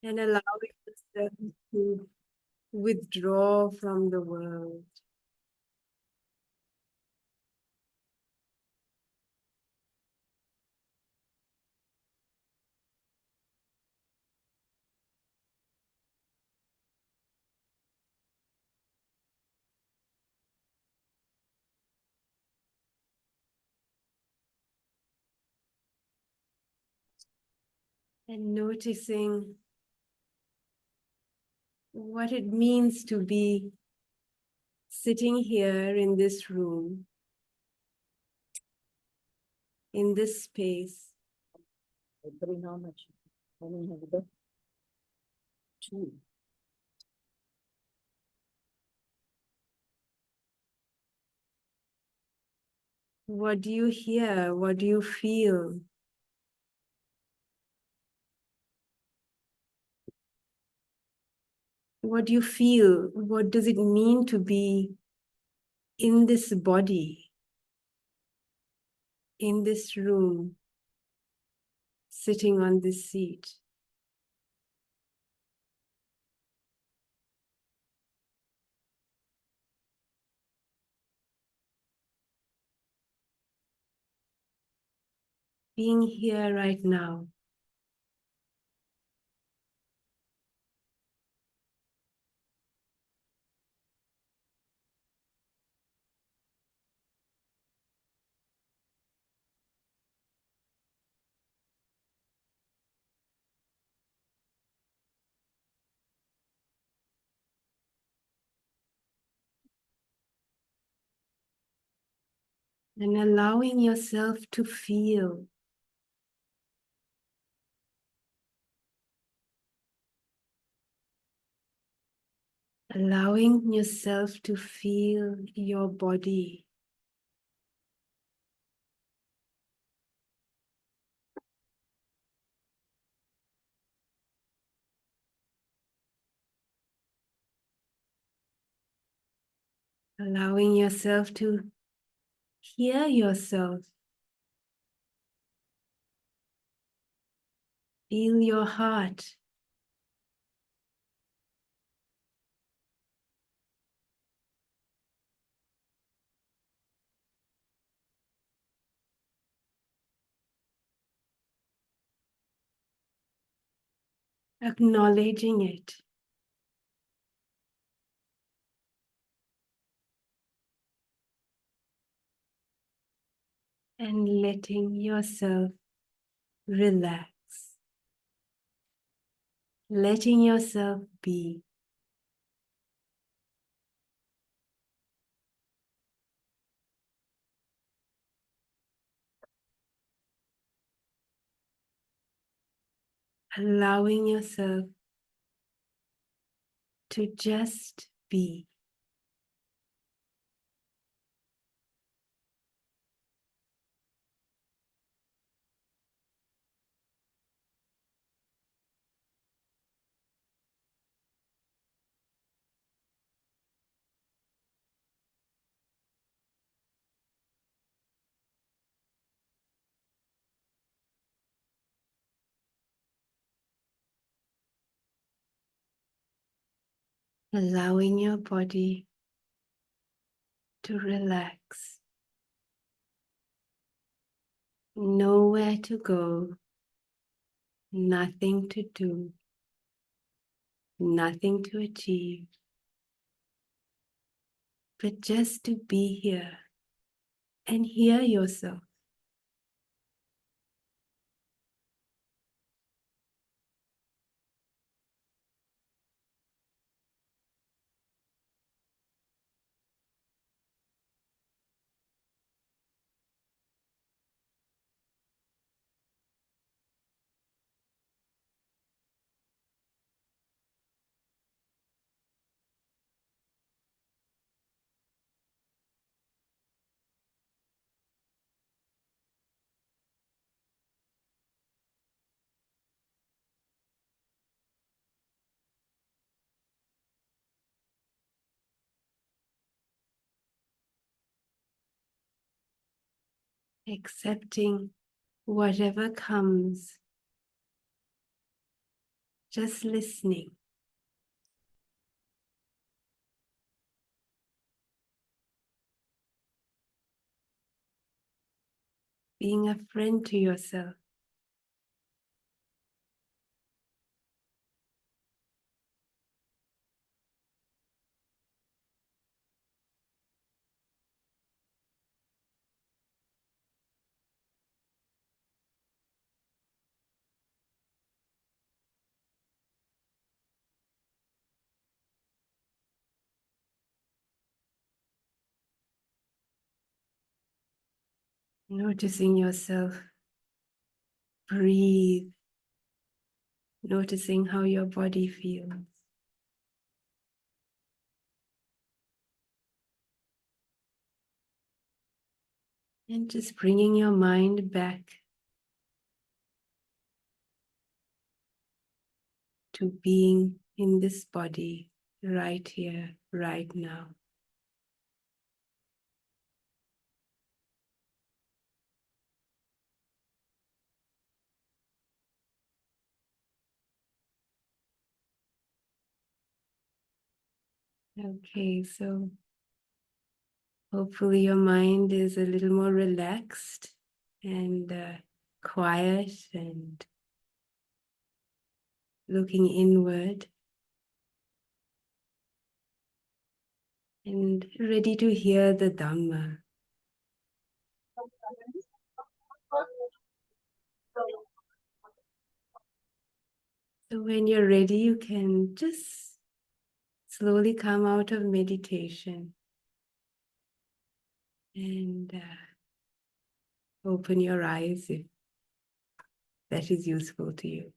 and allowing yourself to withdraw from the world. And noticing what it means to be sitting here in this room, in this space. What do you hear? What do you feel? What do you feel? What does it mean to be in this body, in this room, sitting on this seat? Being here right now. And allowing yourself to feel. Allowing yourself to feel your body. Allowing yourself to hear yourself. Feel your heart. Acknowledging it. And letting yourself relax. Letting yourself be. Allowing yourself to just be. Allowing your body to relax. Nowhere to go. Nothing to do. Nothing to achieve. But just to be here and hear yourself. Accepting whatever comes just listening. Being a friend to yourself. Noticing yourself breathe, noticing how your body feels. And just bringing your mind back to being in this body right here, right now. Okay, so hopefully your mind is a little more relaxed and quiet and looking inward and ready to hear the Dhamma. So when you're ready, you can just slowly come out of meditation and open your eyes if that is useful to you.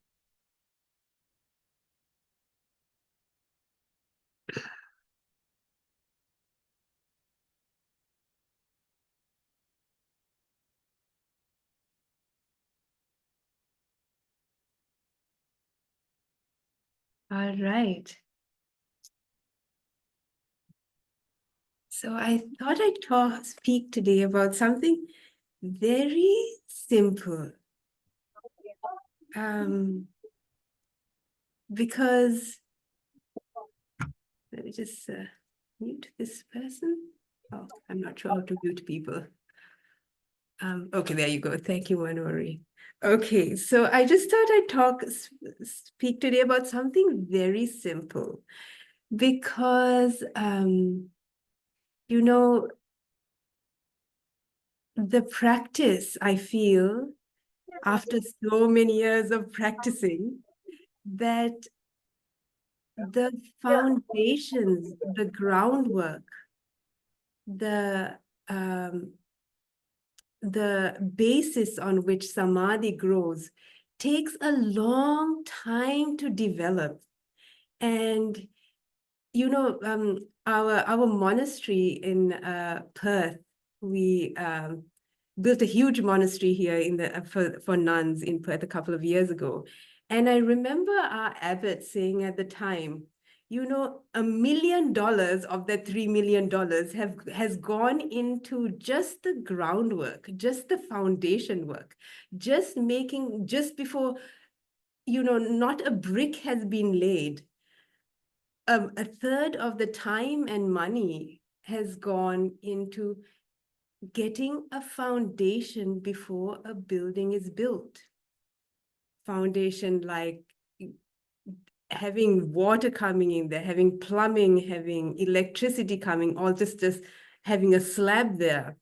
All right. So I thought I'd speak today about something very simple. Because let me just mute this person. Oh, I'm not sure how to mute people. Okay, there you go. Thank you, Manori. Okay, so I just thought I'd speak today about something very simple because, you know, the practice, I feel, after so many years of practicing, that the foundations, the groundwork, the basis on which samadhi grows takes a long time to develop. And our monastery in Perth, we built a huge monastery here in the for nuns in Perth a couple of years ago. And I remember our abbot saying at the time, $1 million of that $3 million has gone into just the groundwork, just the foundation work, just before, not a brick has been laid. A third of the time and money has gone into getting a foundation before a building is built. Foundation like having water coming in there, having plumbing, having electricity coming, or just having a slab there,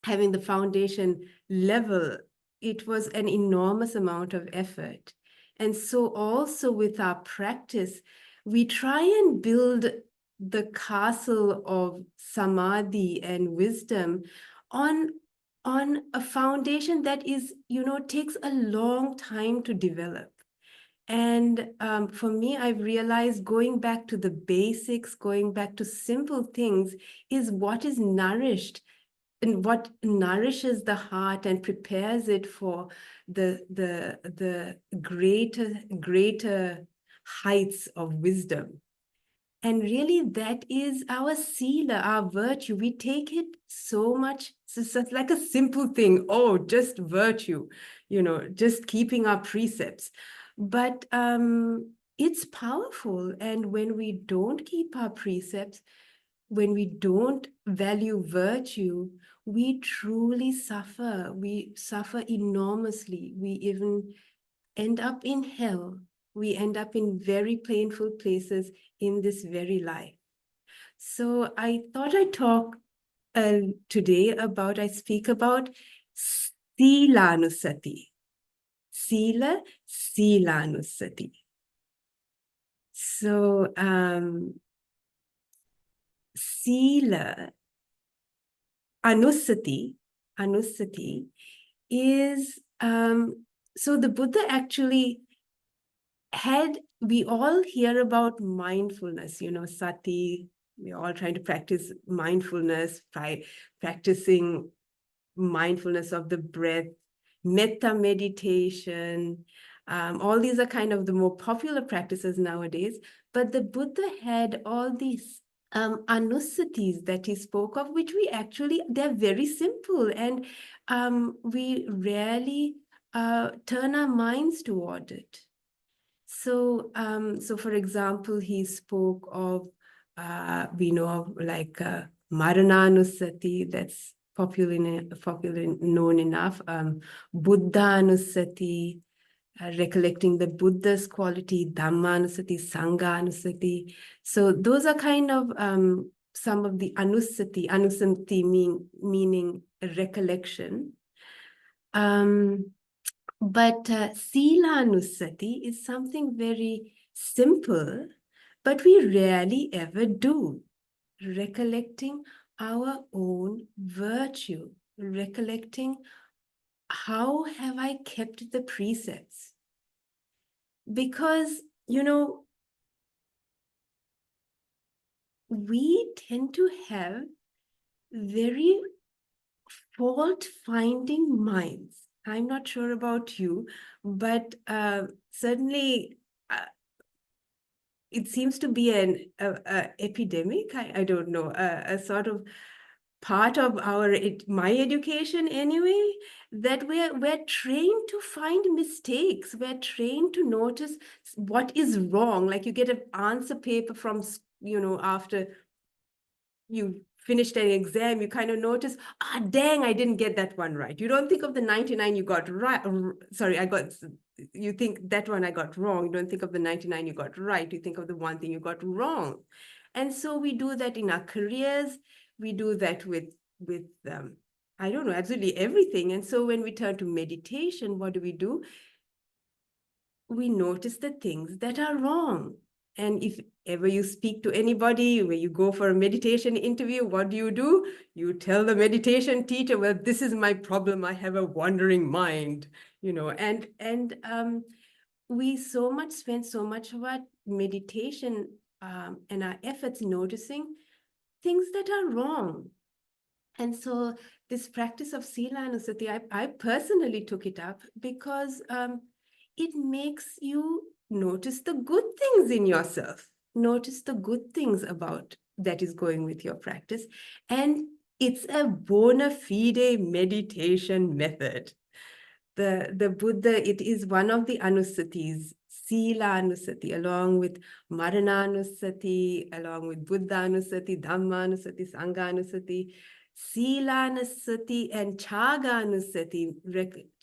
having the foundation level. It was an enormous amount of effort. And so also with our practice, we try and build the castle of samadhi and wisdom on a foundation that is, takes a long time to develop. And for me, I've realized going back to the basics, going back to simple things is what is nourished and what nourishes the heart and prepares it for the greater heights of wisdom. And really, that is our sila, our virtue. We take it so much, it's like a simple thing. Oh, just virtue, just keeping our precepts. But it's powerful. And when we don't keep our precepts, when we don't value virtue, we truly suffer. We suffer enormously. We even end up in hell. We end up in very painful places in this very life. So I thought I'd talk today I speak about Silanussati. Sila, Silanussati. So Sila, Anussati is, so the Buddha actually we all hear about mindfulness, sati, we're all trying to practice mindfulness by practicing mindfulness of the breath, metta meditation. All these are kind of the more popular practices nowadays, but the Buddha had all these anussatis that he spoke of, which they're very simple, and we rarely turn our minds toward it. So, for example, he spoke of, we know of like Marananussati, that's popularly known enough, Buddhanussati, recollecting the Buddha's quality, Dhammanussati, Sanghanussati. So those are kind of some of the Anussati meaning recollection. But Silanussati is something very simple, but we rarely ever do. Recollecting our own virtue, recollecting how have I kept the precepts? Because, we tend to have very fault-finding minds. I'm not sure about you, but certainly it seems to be an epidemic. I don't know, a sort of part of my education anyway, that we're trained to find mistakes. We're trained to notice what is wrong. Like you get an answer paper from, after you finished an exam, you kind of notice, dang, I didn't get that one right. You don't think of the 99 you got right. Sorry, you think that one I got wrong. You don't think of the 99 you got right. You think of the one thing you got wrong. And so we do that in our careers. We do that with I don't know, absolutely everything. And so when we turn to meditation, what do? We notice the things that are wrong. And if ever you speak to anybody, where you go for a meditation interview, what do? You tell the meditation teacher, well, this is my problem. I have a wandering mind, and we spend so much of our meditation and our efforts noticing things that are wrong. And so this practice of Silanussati, I personally took it up because it makes you notice the good things in yourself, notice the good things about that is going with your practice. And it's a bona fide meditation method. The Buddha, it is one of the Anussatis, Silanussati, along with Marananussati, along with Buddhanussati, Dhammanussati, Sanghanussati, Silanussati, and Chaganussati,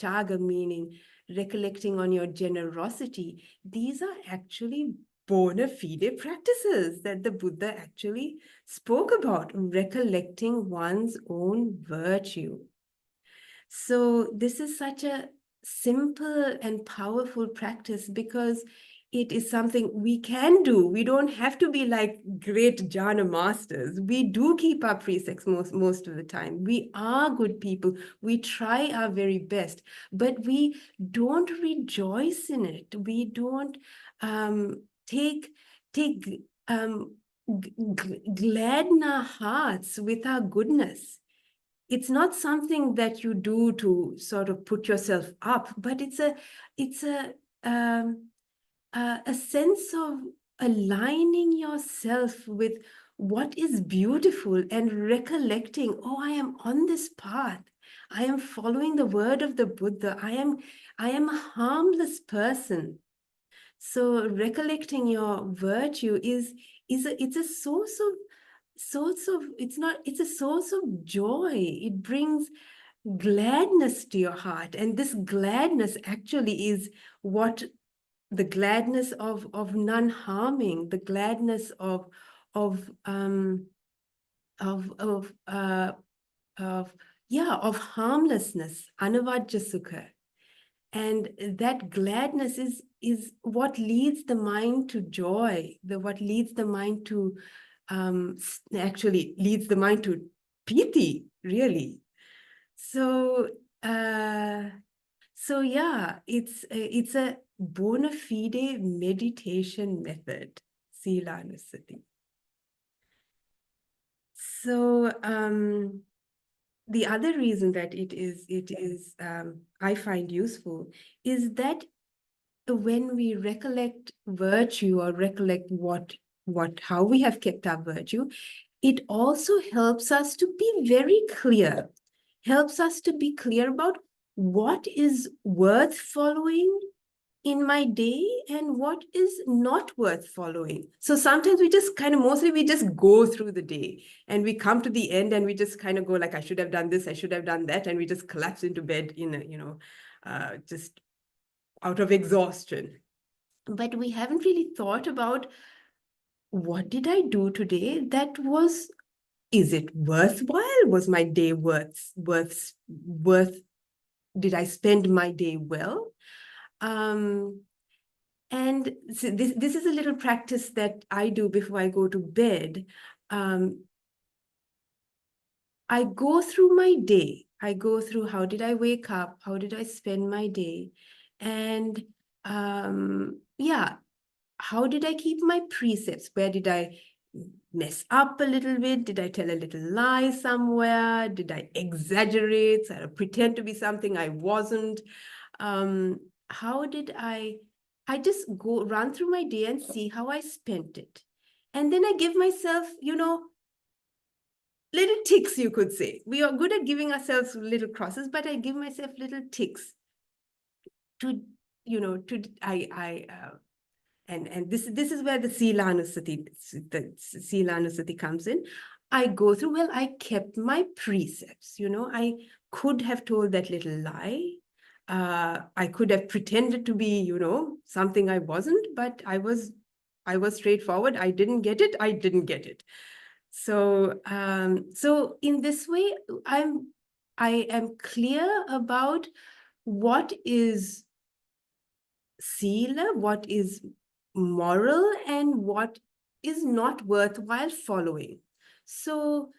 Chaga meaning recollecting on your generosity. These are actually bona fide practices that the Buddha actually spoke about, recollecting one's own virtue. So this is such a simple and powerful practice because it is something we can do. We don't have to be like great jhana masters. We do keep our precepts most of the time. We are good people. We try our very best, but we don't rejoice in it. We don't take gladden our hearts with our goodness. It's not something that you do to sort of put yourself up, but it's a sense of aligning yourself with what is beautiful and recollecting, oh, I am on this path. I am following the word of the Buddha. I am a harmless person. So recollecting your virtue it's a source of it's a source of joy. It brings gladness to your heart, and this gladness actually is what the gladness of non-harming, the gladness of um of yeah, of harmlessness, anavajja sukha. And that gladness is what leads the mind to joy, what leads the mind to actually leads the mind to piti, really. So so yeah, it's a bona fide meditation method, Silanussati. So the other reason that it is I find useful is that when we recollect virtue or recollect how we have kept our virtue, it also helps us to be very clear, helps us to be clear about what is worth following in my day and what is not worth following. So sometimes we just mostly we just go through the day and we come to the end and we just kind of go like, I should have done this, I should have done that. And we just collapse into bed in just out of exhaustion. But we haven't really thought about, what did I do today that is it worthwhile? Was my day worth, did I spend my day well? And so this is a little practice that I do before I go to bed. I go through my day. I go through, how did I wake up? How did I spend my day? And yeah, how did I keep my precepts? Where did I mess up a little bit? Did I tell a little lie somewhere? Did I exaggerate, sort of pretend to be something I wasn't? How did I just run through my day and see how I spent it. And then I give myself, little ticks, you could say. We are good at giving ourselves little crosses, but I give myself little ticks to, and this is where the Silanussati comes in. I go through, well, I kept my precepts, I could have told that little lie. I could have pretended to be, something I wasn't, but I was straightforward. I didn't get it. I didn't get it. So, so in this way, I am clear about what is Sila, what is moral, and what is not worthwhile following. So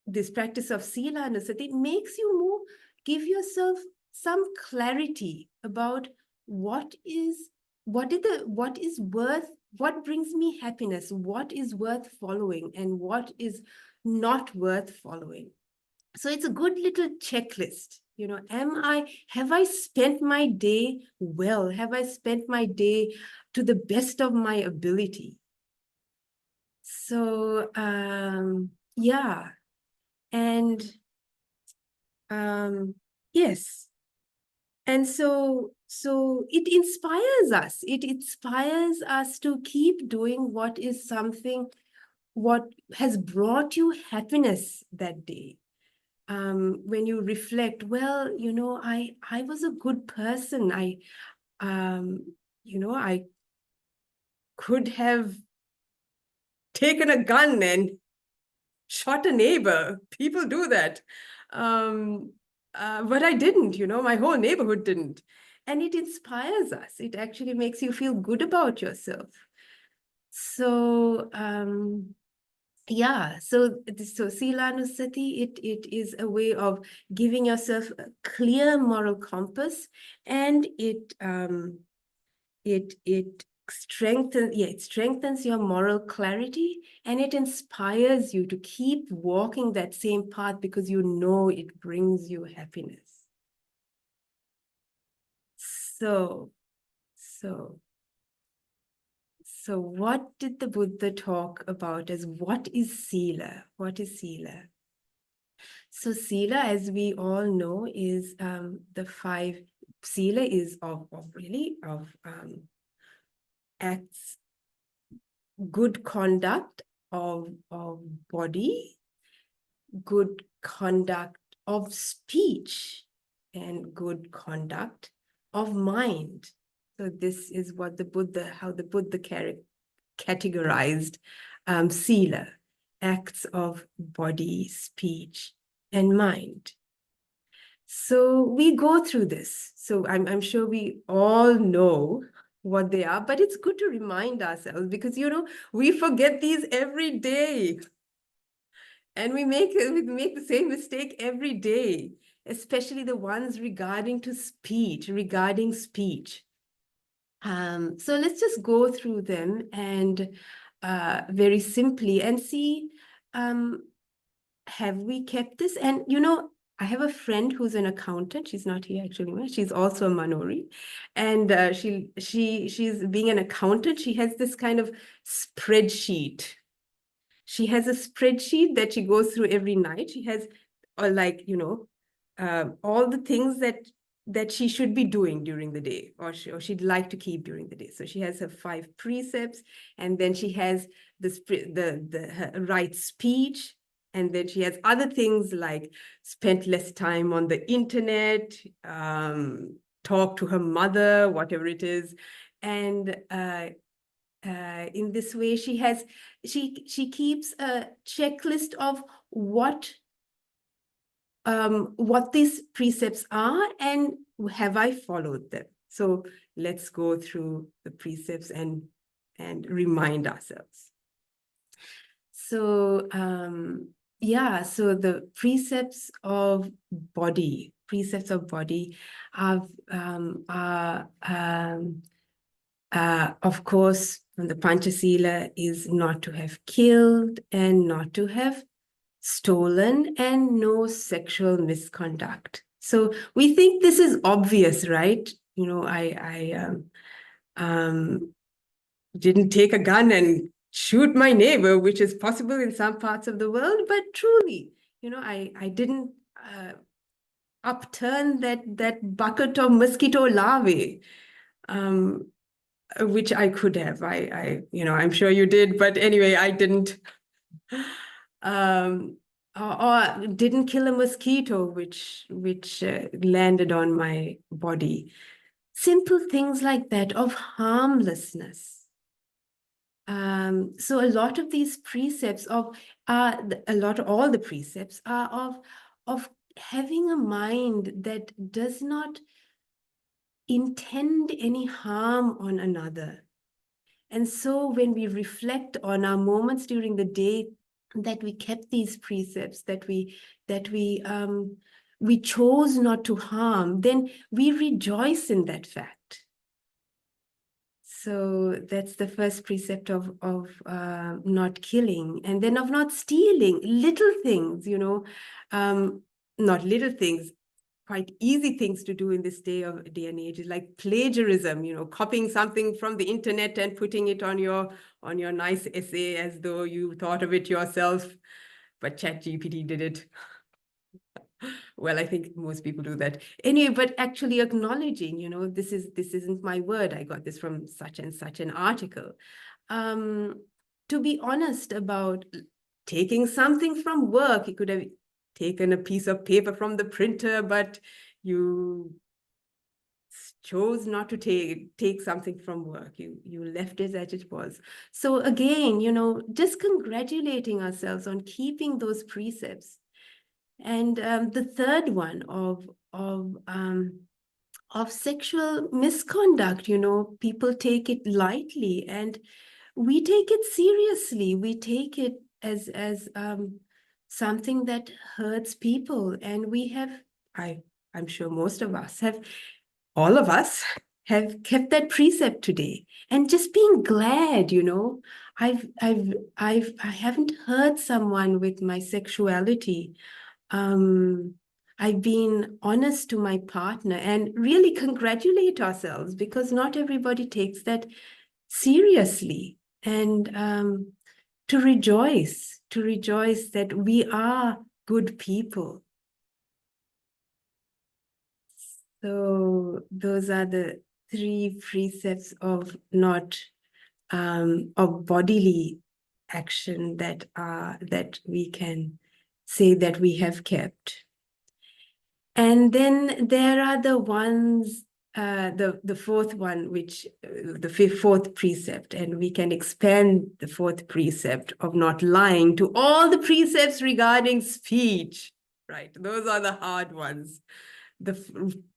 this practice of Silanussati makes you give yourself some clarity about what brings me happiness, what is worth following, and what is not worth following. So it's a good little checklist. Have I spent my day well? Have I spent my day to the best of my ability? So, yeah. And, yes. And so it inspires us. It inspires us to keep doing what has brought you happiness that day. When you reflect, well, I was a good person. I could have taken a gun and shot a neighbor. People do that. But I didn't, my whole neighborhood didn't. And it inspires us. It actually makes you feel good about yourself. So, yeah, so Silanussati, it is a way of giving yourself a clear moral compass, and it strengthens your moral clarity, and it inspires you to keep walking that same path because it brings you happiness. So what did the Buddha talk about as what is Sila? What is Sila? So Sila, as we all know, is the 5 Sila is of acts, good conduct of body, good conduct of speech, and good conduct of mind. So this is what how the Buddha categorized Sila, acts of body, speech, and mind. So we go through this. So I'm sure we all know what they are, but it's good to remind ourselves because, we forget these every day. And we make the same mistake every day, especially the ones regarding speech. So let's just go through them and very simply and see, have we kept this? And I have a friend who's an accountant. She's not here actually. She's also a Manori, and she's being an accountant. She has this kind of spreadsheet. She has a spreadsheet that she goes through every night. She has all the things that she should be doing during the day, or she'd like to keep during the day. So she has her 5 precepts, and then she has her right speech, and then she has other things like spent less time on the internet, talk to her mother, whatever it is, and in this way, she keeps a checklist of what these precepts are and have I followed them. So let's go through the precepts and remind ourselves. So yeah, so the precepts of body are of course, the Panchasila is not to have killed and not to have stolen and no sexual misconduct. So we think this is obvious, right? I didn't take a gun and shoot my neighbor, which is possible in some parts of the world, but truly, I didn't upturn that bucket of mosquito larvae. Which I could have. I'm sure you did, but anyway, I didn't. Or didn't kill a mosquito, which landed on my body. Simple things like that of harmlessness. So a lot of these precepts all the precepts are of having a mind that does not intend any harm on another. And so when we reflect on our moments during the day that we kept these precepts, that we chose not to harm, then we rejoice in that fact. So that's the first precept of not killing, and then of not stealing. Little things, not little things, quite easy things to do in this day and age, like plagiarism, copying something from the internet and putting it on your nice essay as though you thought of it yourself, but ChatGPT did it. Well, I think most people do that anyway, but actually acknowledging, this isn't my word. I got this from such and such an article. To be honest about taking something from work. You could have taken a piece of paper from the printer, but you chose not to take something from work. You left it as it was. So again, just congratulating ourselves on keeping those precepts. And the third one of sexual misconduct, people take it lightly, and we take it seriously. We take it as something that hurts people, and we have, I'm sure most of us have, all of us have kept that precept today, and just being glad, I haven't hurt someone with my sexuality. I've been honest to my partner, and really congratulate ourselves, because not everybody takes that seriously. And to rejoice that we are good people. So those are the 3 precepts of not of bodily action that we can say that we have kept. And then there are the ones, the fourth one, which the fourth precept, and we can expand the fourth precept of not lying to all the precepts regarding speech, right? Those are the hard ones, the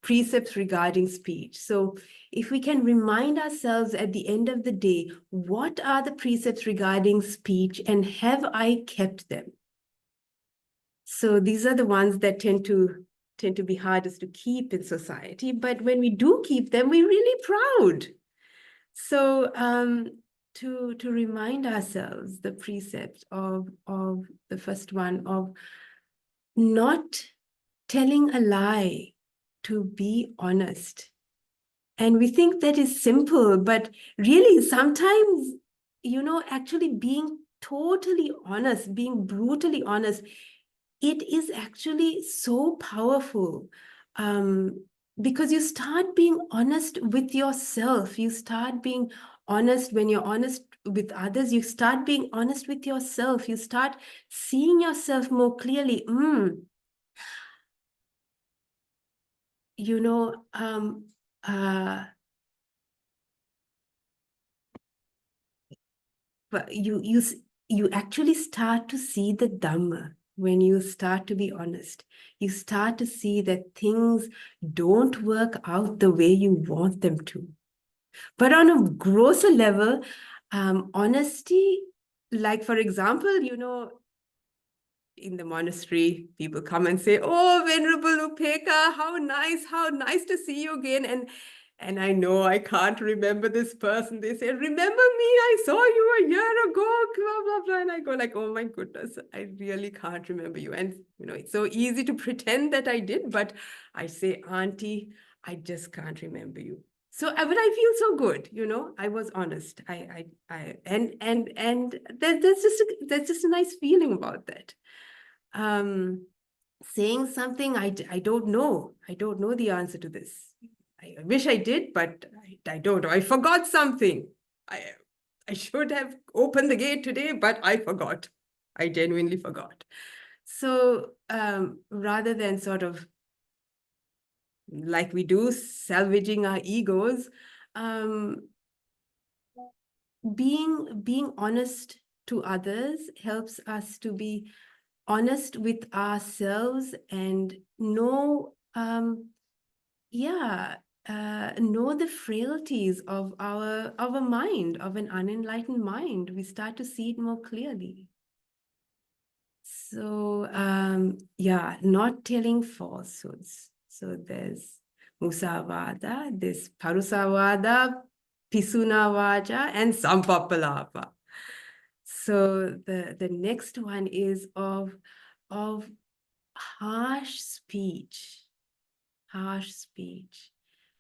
precepts regarding speech. So if we can remind ourselves at the end of the day, what are the precepts regarding speech and have I kept them? So these are the ones that tend to be hardest to keep in society, but when we do keep them, we're really proud. So to remind ourselves the precept of the first one of not telling a lie, to be honest. And we think that is simple, but really sometimes, actually being totally honest, being brutally honest, it is actually so powerful, because you start being honest with yourself. You start being honest when you're honest with others. You start being honest with yourself. You start seeing yourself more clearly. You know, but you actually start to see the Dhamma when you start to be honest. You start to see that things don't work out the way you want them to. But on a grosser level, honesty, like for example, in the monastery, people come and say, "Oh, Venerable Upekkha, how nice to see you again." And I know I can't remember this person. They say, "Remember me? I saw you a year ago, blah, blah, blah." And I go like, "Oh my goodness, I really can't remember you." And it's so easy to pretend that I did, but I say, "Auntie, I just can't remember you." So, but I feel so good, I was honest. And there's just a nice feeling about that. Saying something, I don't know. I don't know the answer to this. I wish I did, but I don't know. I forgot something. I should have opened the gate today, but I forgot. I genuinely forgot. So rather than sort of like we do, salvaging our egos, being honest to others helps us to be honest with ourselves and know the frailties of our mind, of an unenlightened mind. We start to see it more clearly. So not telling falsehoods. So there's musavada, there's parusavada, pisunavaja, and sampapalapa. So the next one is of harsh speech. Harsh speech.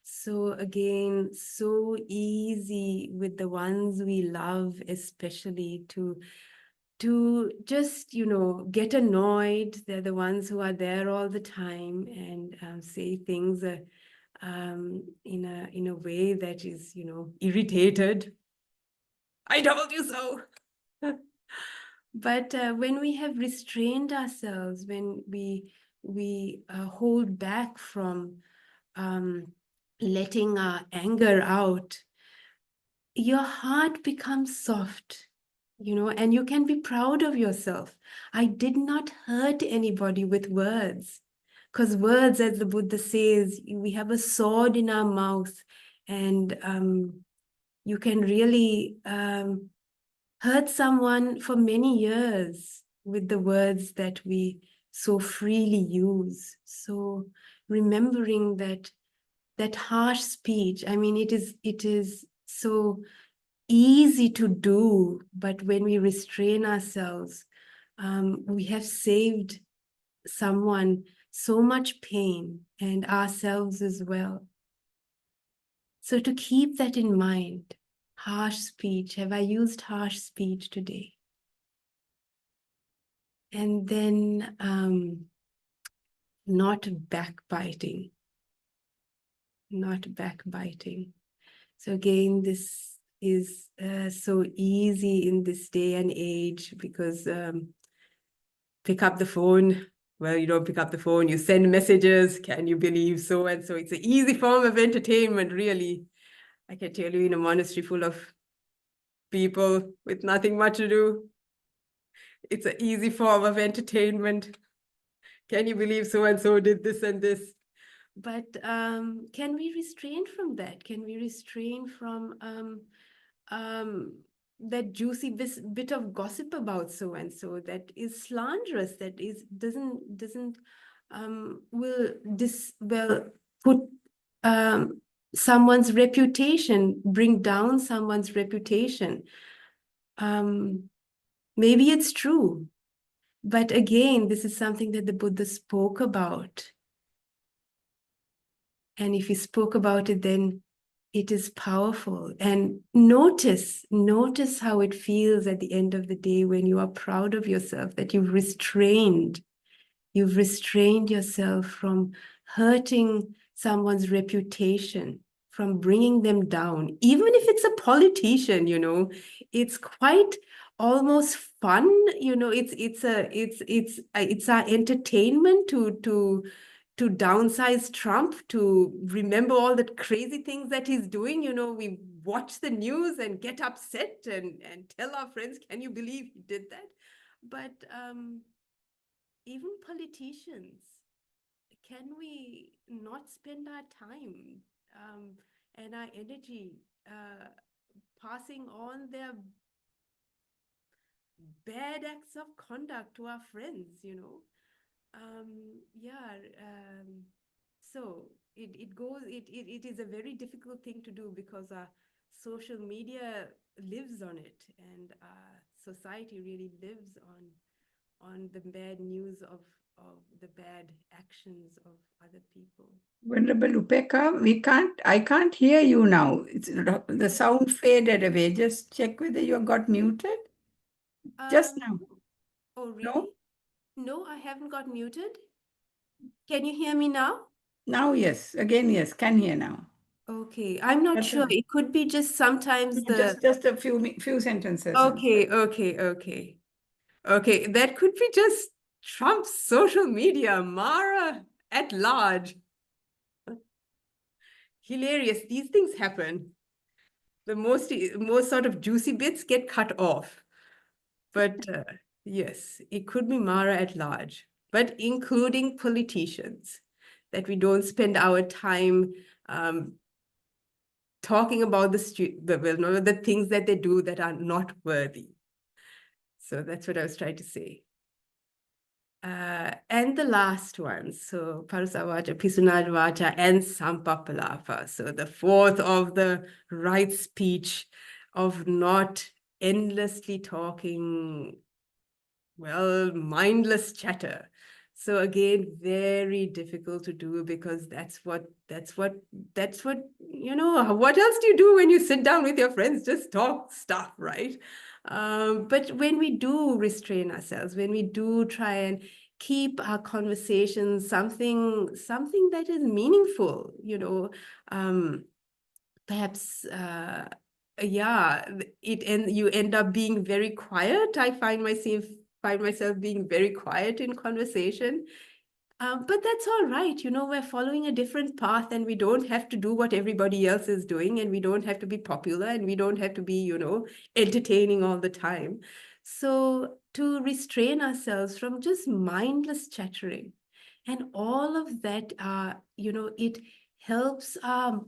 So again, so easy with the ones we love, especially to just, get annoyed. They're the ones who are there all the time and say things in a way that is, irritated. I told you so. But when we have restrained ourselves, when we hold back from letting our anger out, your heart becomes soft, and you can be proud of yourself. I did not hurt anybody with words, because words, as the Buddha says, we have a sword in our mouth, and you can really hurt someone for many years with the words that we so freely use. So remembering that harsh speech, I mean, it is so easy to do, but when we restrain ourselves, we have saved someone so much pain and ourselves as well. So to keep that in mind, harsh speech, have I used harsh speech today? And then not backbiting. not backbiting. So again, this is so easy in this day and age because pick up the phone. Well, you don't pick up the phone, you send messages. Can you believe so and so? It's an easy form of entertainment, really. I can tell you, in a monastery full of people with nothing much to do, it's an easy form of entertainment. Can you believe so and so did this and this? But can we restrain from that? Can we restrain from that juicy bit of gossip about so and so that is slanderous, that is doesn't will put someone's reputation, bring down someone's reputation. Maybe it's true, but again, this is something that the Buddha spoke about. And if he spoke about it, then it is powerful. And notice how it feels at the end of the day when you are proud of yourself, that you've restrained yourself from hurting someone's reputation, from bringing them down. Even if it's a politician, it's quite almost fun. It's our entertainment to downsize Trump, to remember all the crazy things that he's doing. We watch the news and get upset and tell our friends, can you believe he did that? But even politicians, can we not spend our time and our energy passing on their bad acts of conduct to our friends, so it is a very difficult thing to do because our social media lives on it, and society really lives on the bad news of the bad actions of other people. Venerable Upekkha, I can't hear you now. The sound faded away. Just check whether you got muted. Just now. Oh, really? No, I haven't got muted. Can you hear me now? Now, yes. Again, yes. Can hear now. Okay, I'm not sure. It could be just sometimes just a few sentences. Okay. That could be just Trump's social media, Mara at large. Hilarious. These things happen. The most sort of juicy bits get cut off. But yes, it could be Mara at large, but including politicians, that we don't spend our time talking about the things that they do that are not worthy. So that's what I was trying to say. And the last one, so Parasavacha, Pisunadvacha, and Sampapalapa. So the fourth of the right speech, of not endlessly talking, well, mindless chatter. So again, very difficult to do, because that's what, what else do you do when you sit down with your friends? Just talk stuff, right? But when we do restrain ourselves, when we do try and keep our conversations something that is meaningful, perhaps you end up being very quiet. I find myself being very quiet in conversation. But that's all right. We're following a different path, and we don't have to do what everybody else is doing, and we don't have to be popular, and we don't have to be, entertaining all the time. So to restrain ourselves from just mindless chattering and all of that, it helps our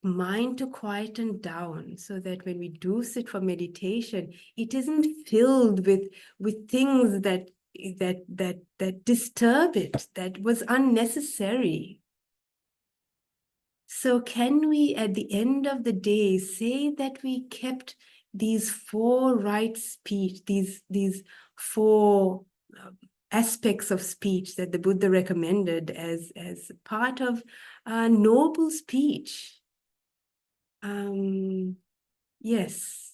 mind to quieten down, so that when we do sit for meditation, it isn't filled with things that disturb it, that was unnecessary. So can we, at the end of the day, say that we kept these four right speech, these four aspects of speech that the Buddha recommended as part of noble speech? Yes.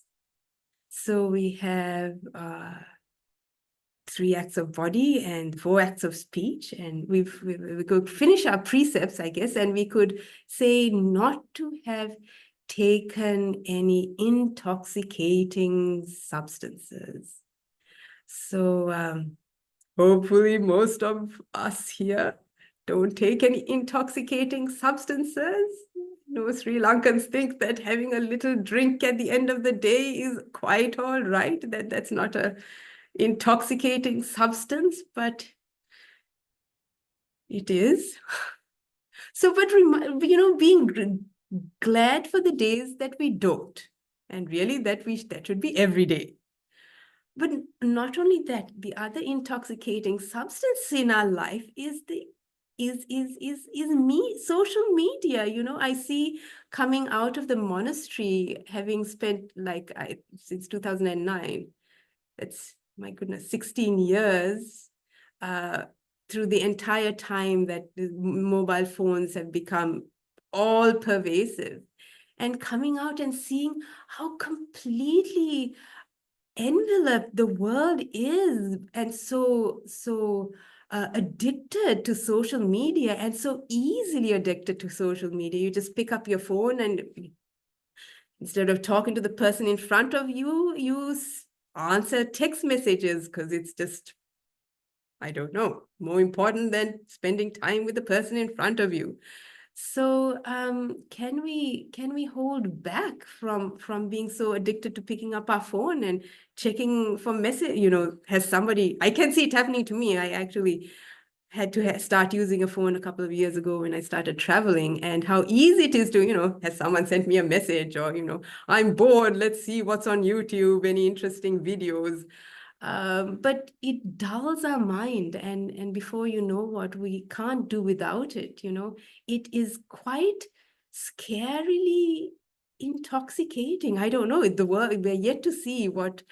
So we have 3 acts of body and 4 acts of speech. And we could finish our precepts, I guess, and we could say not to have taken any intoxicating substances. So hopefully most of us here don't take any intoxicating substances. Sri Lankans think that having a little drink at the end of the day is quite all right, that's not a intoxicating substance, but it is. So, but being glad for the days that we don't, and really that should be every day. But not only that, the other intoxicating substance in our life is social media. I see coming out of the monastery, having spent since 2009, that's, my goodness, 16 years, through the entire time that the mobile phones have become all pervasive, and coming out and seeing how completely enveloped the world is, and so addicted to social media, and so easily addicted to social media. You just pick up your phone, and instead of talking to the person in front of you, you answer text messages, because it's just, I don't know, more important than spending time with the person in front of you. So can we hold back from being so addicted to picking up our phone and checking for message? Has somebody, I can see it happening to me. I actually had to start using a phone a couple of years ago when I started traveling, and how easy it is to, has someone sent me a message, or, I'm bored, let's see what's on YouTube, any interesting videos. But it dulls our mind, and before you know what, we can't do without it. It is quite scarily intoxicating. I don't know, the world, we're yet to see what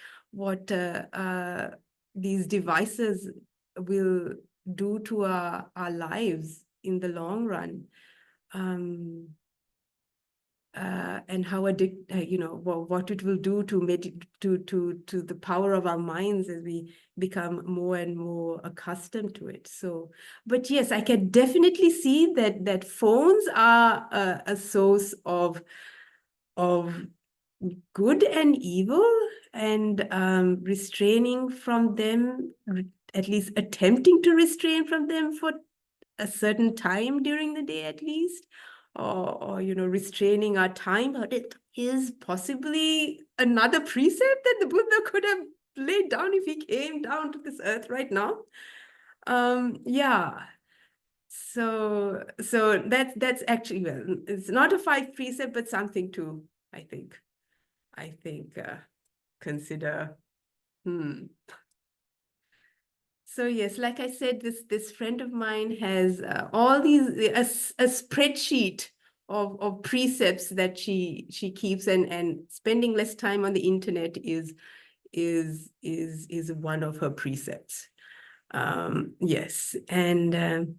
these devices will do to our lives in the long run. And how what it will do to the power of our minds as we become more and more accustomed to it. So, but yes, I can definitely see that phones are a source of good and evil, and restraining from them, at least attempting to restrain from them for a certain time during the day at least, or restraining our time. But it is possibly another precept that the Buddha could have laid down if he came down to this earth right now. Yeah. So that's actually, well, it's not a 5 precept, but something to, I think consider. So yes, like I said, this friend of mine has all these, a spreadsheet of precepts that she keeps, and spending less time on the internet is one of her precepts. Yes, and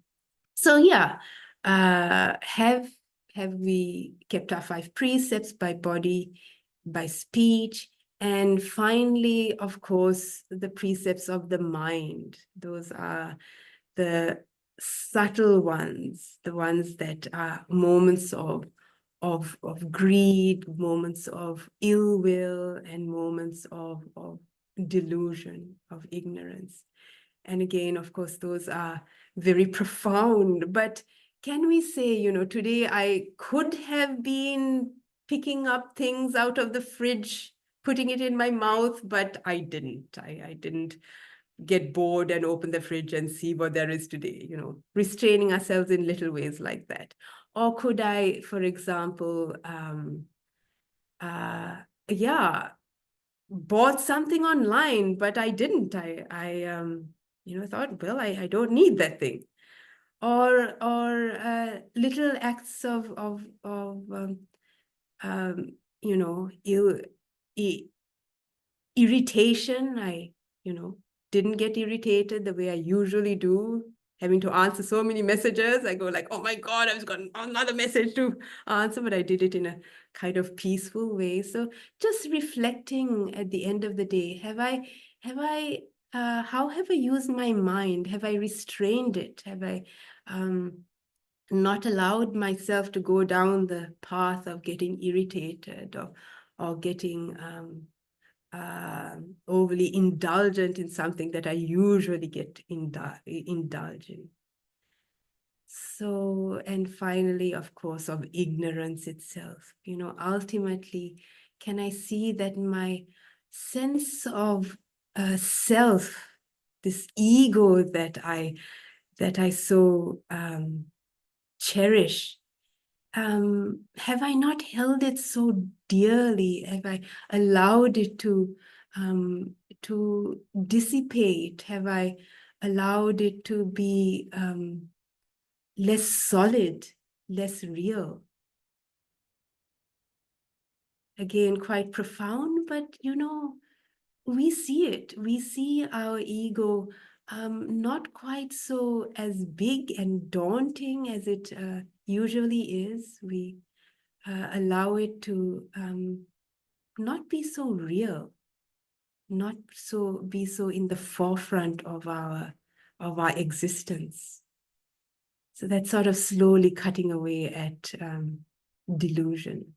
so yeah, have we kept our 5 precepts by body, by speech, and finally, of course, the precepts of the mind. Those are the subtle ones, the ones that are moments of greed, moments of ill will, and moments of delusion, of ignorance. And again, of course, those are very profound. But can we say, today I could have been picking up things out of the fridge, putting it in my mouth, but I didn't. I didn't get bored and open the fridge and see what there is today, restraining ourselves in little ways like that. Or could I, for example, bought something online, but I didn't. I thought, well, I don't need that thing. Or little acts of irritation. I didn't get irritated the way I usually do, having to answer so many messages. I go like, oh my God, I've got another message to answer, but I did it in a kind of peaceful way. So just reflecting at the end of the day, have I how have I used my mind? Have I restrained it? Have I not allowed myself to go down the path of getting irritated or getting overly indulgent in something that I usually get indulge in? So, and finally, of course, of ignorance itself. Ultimately, can I see that my sense of self, this ego that I so cherish, have I not held it so dearly? Have I allowed it to dissipate? Have I allowed it to be less solid, less real? Again, quite profound, but we see it. We see our ego not quite so as big and daunting as it usually is. We allow it to not be so real, not be so in the forefront of our existence. So that's sort of slowly cutting away at delusion.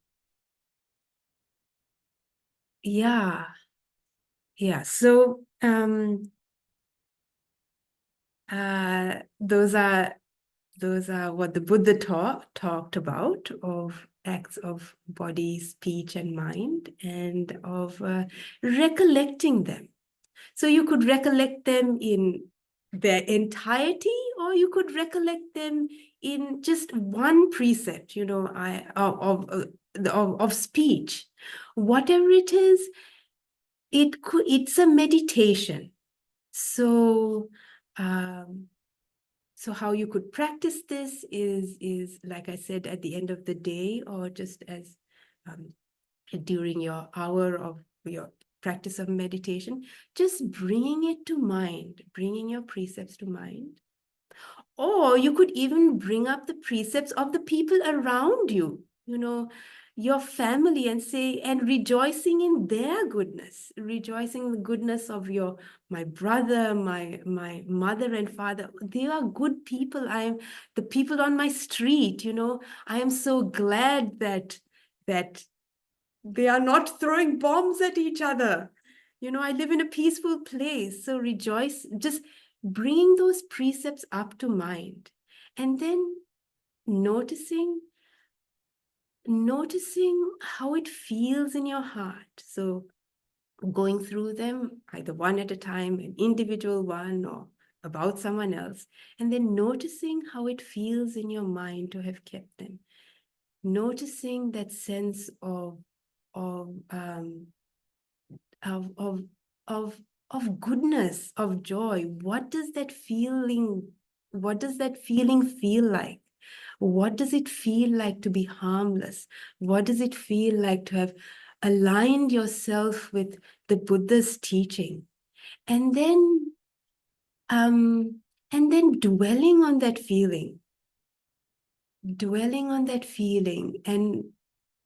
Yeah. So those are what the Buddha talked about, of acts of body, speech, and mind, and of recollecting them. So you could recollect them in their entirety, or you could recollect them in just one precept, of speech. Whatever it is, it's a meditation. So so how you could practice this is like I said, at the end of the day, or just as during your hour of your practice of meditation, just bringing it to mind, bringing your precepts to mind. Or you could even bring up the precepts of the people around you, your family, and say, and rejoicing in their goodness, rejoicing in the goodness of my brother, my mother and father. They are good people. The people on my street, I am so glad that they are not throwing bombs at each other. I live in a peaceful place. So rejoice, just bringing those precepts up to mind, and then noticing how it feels in your heart. So going through them, either one at a time, an individual one, or about someone else, and then noticing how it feels in your mind to have kept them. Noticing that sense of goodness, of joy. What does that feeling feel like? What does it feel like to be harmless? What does it feel like to have aligned yourself with the Buddha's teaching? And then dwelling on that feeling,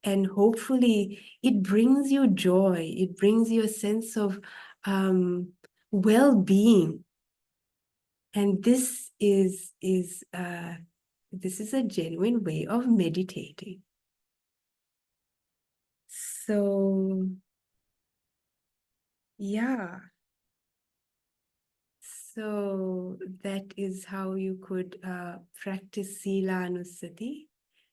and hopefully it brings you joy. It brings you a sense of well-being. And this is a genuine way of meditating. So, yeah. So that is how you could practice Silanussati.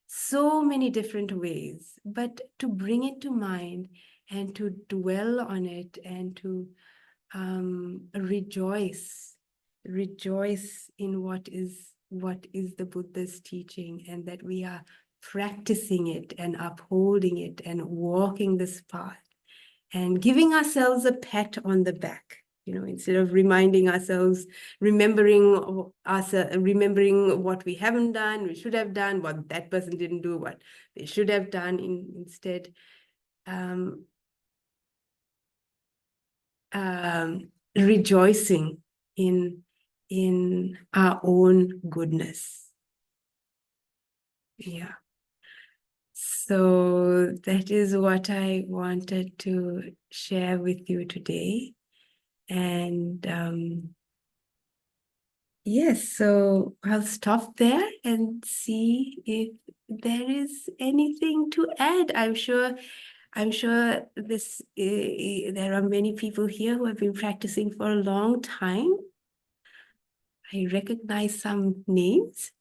So many different ways, but to bring it to mind and to dwell on it, and to rejoice in what is the Buddha's teaching, and that we are practicing it and upholding it and walking this path, and giving ourselves a pat on the back, instead of reminding ourselves, remembering what we haven't done, we should have done, what that person didn't do, what they should have done. Instead, rejoicing in our own goodness. Yeah. So that is what I wanted to share with you today. And yes, so I'll stop there and see if there is anything to add. I'm sure this there are many people here who have been practicing for a long time. I recognize some names.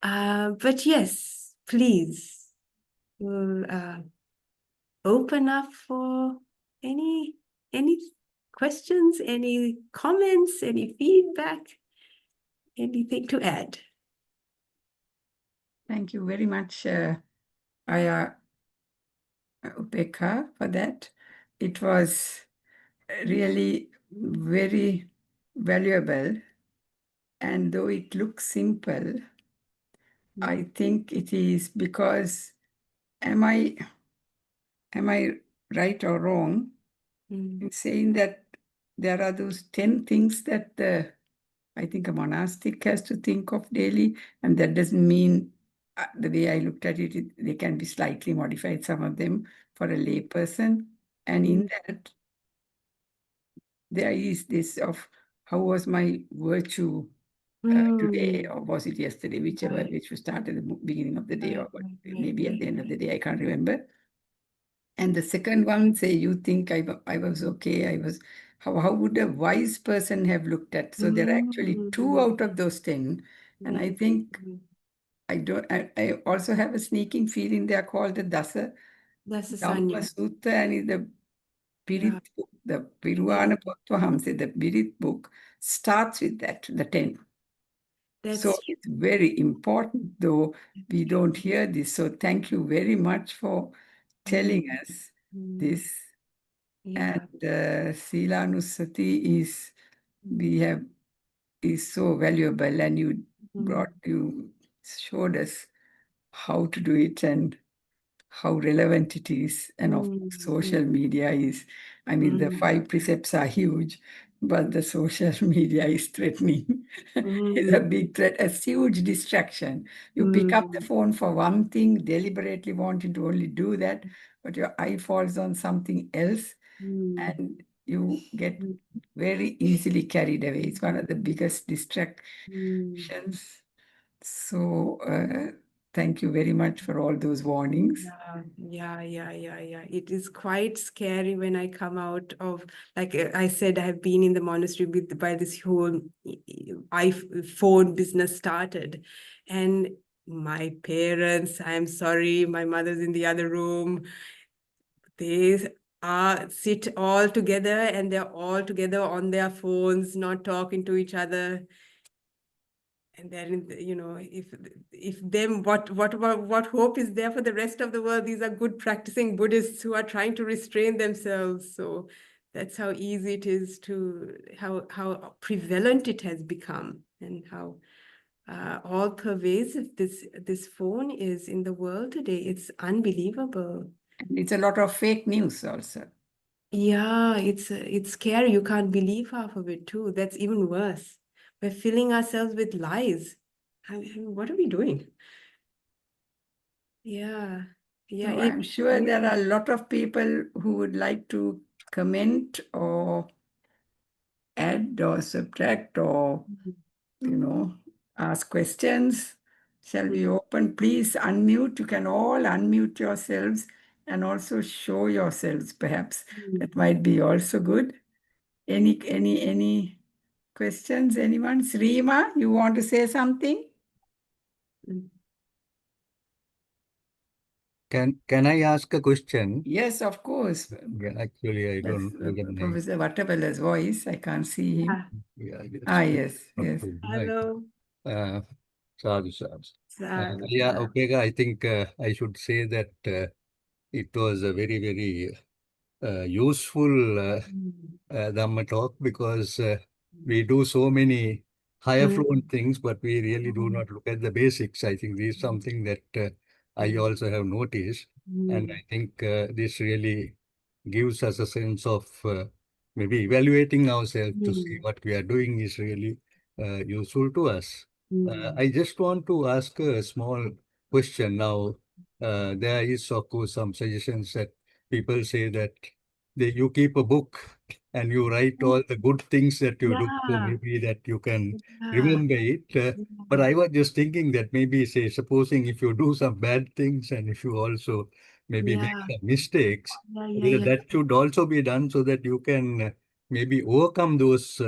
But yes, please, we'll open up for any questions, any comments, any feedback, anything to add. Thank you very much, Ayya Upekkha, for that. It was really very valuable. And though it looks simple, I think it is because, am I right or wrong in saying that there are those 10 things that I think a monastic has to think of daily, and that doesn't mean the way I looked at it, they can be slightly modified, some of them, for a lay person. And in that, there is this of how was my virtue today, or was it yesterday, whichever, which was started at the beginning of the day, or maybe at the end of the day, I can't remember. And the second one, say, you think I was okay, how would a wise person have looked at? So there are actually 2 out of those 10. And I think I also have a sneaking feeling they are called the Dasa Dhamma Sanya. Sutta, and in the Pirit book, the Piruvana Pottwahamsa, the Pirit book, starts with that, the 10. So That's it's very important, though we don't hear this. So thank you very much for telling us this. yeah. And Silanussati is so valuable, and you showed us how to do it and how relevant it is. And of course, social media is, I mean, the 5 precepts are huge, but the social media is threatening. It's a big threat, a huge distraction. You pick up the phone for one thing, deliberately wanting to only do that, but your eye falls on something else, and you get very easily carried away. It's one of the biggest distractions. So thank you very much for all those warnings. Yeah. It is quite scary when I come out of, like I said, I have been in the monastery by this whole iPhone business started. And my parents, I'm sorry, my mother's in the other room. They sit all together and they're all together on their phones, not talking to each other. And then, if them, what hope is there for the rest of the world? These are good practicing Buddhists who are trying to restrain themselves. So that's how easy it is how prevalent it has become, and how all pervasive this phone is in the world today. It's unbelievable. It's a lot of fake news also. Yeah, it's scary. You can't believe half of it too. That's even worse. We're filling ourselves with lies. I mean, what are we doing? Yeah. So I'm sure there are a lot of people who would like to comment or add or subtract or, ask questions. Shall we open? Please unmute. You can all unmute yourselves and also show yourselves, perhaps. That might be also good. Any questions? Anyone? Srima, you want to say something? Can I ask a question? Yes, of course. Yeah, actually, I don't recognize. Professor Vattapala's voice. I can't see him. Yeah, Yes. Hello. Sadhu. Yeah, okay. I think I should say that it was a very, very useful Dhamma talk, because we do so many higher flown things, but we really do not look at the basics. I think this is something that I also have noticed, and I think this really gives us a sense of maybe evaluating ourselves to see what we are doing is really useful to us. I just want to ask a small question now. There is, of course, some suggestions that people say that you keep a book and you write all the good things that you do, so Yeah. maybe that you can Yeah. remember it. But I was just thinking that maybe, say, supposing if you do some bad things and if you also maybe make Yeah. some mistakes, Yeah. that should also be done so that you can maybe overcome those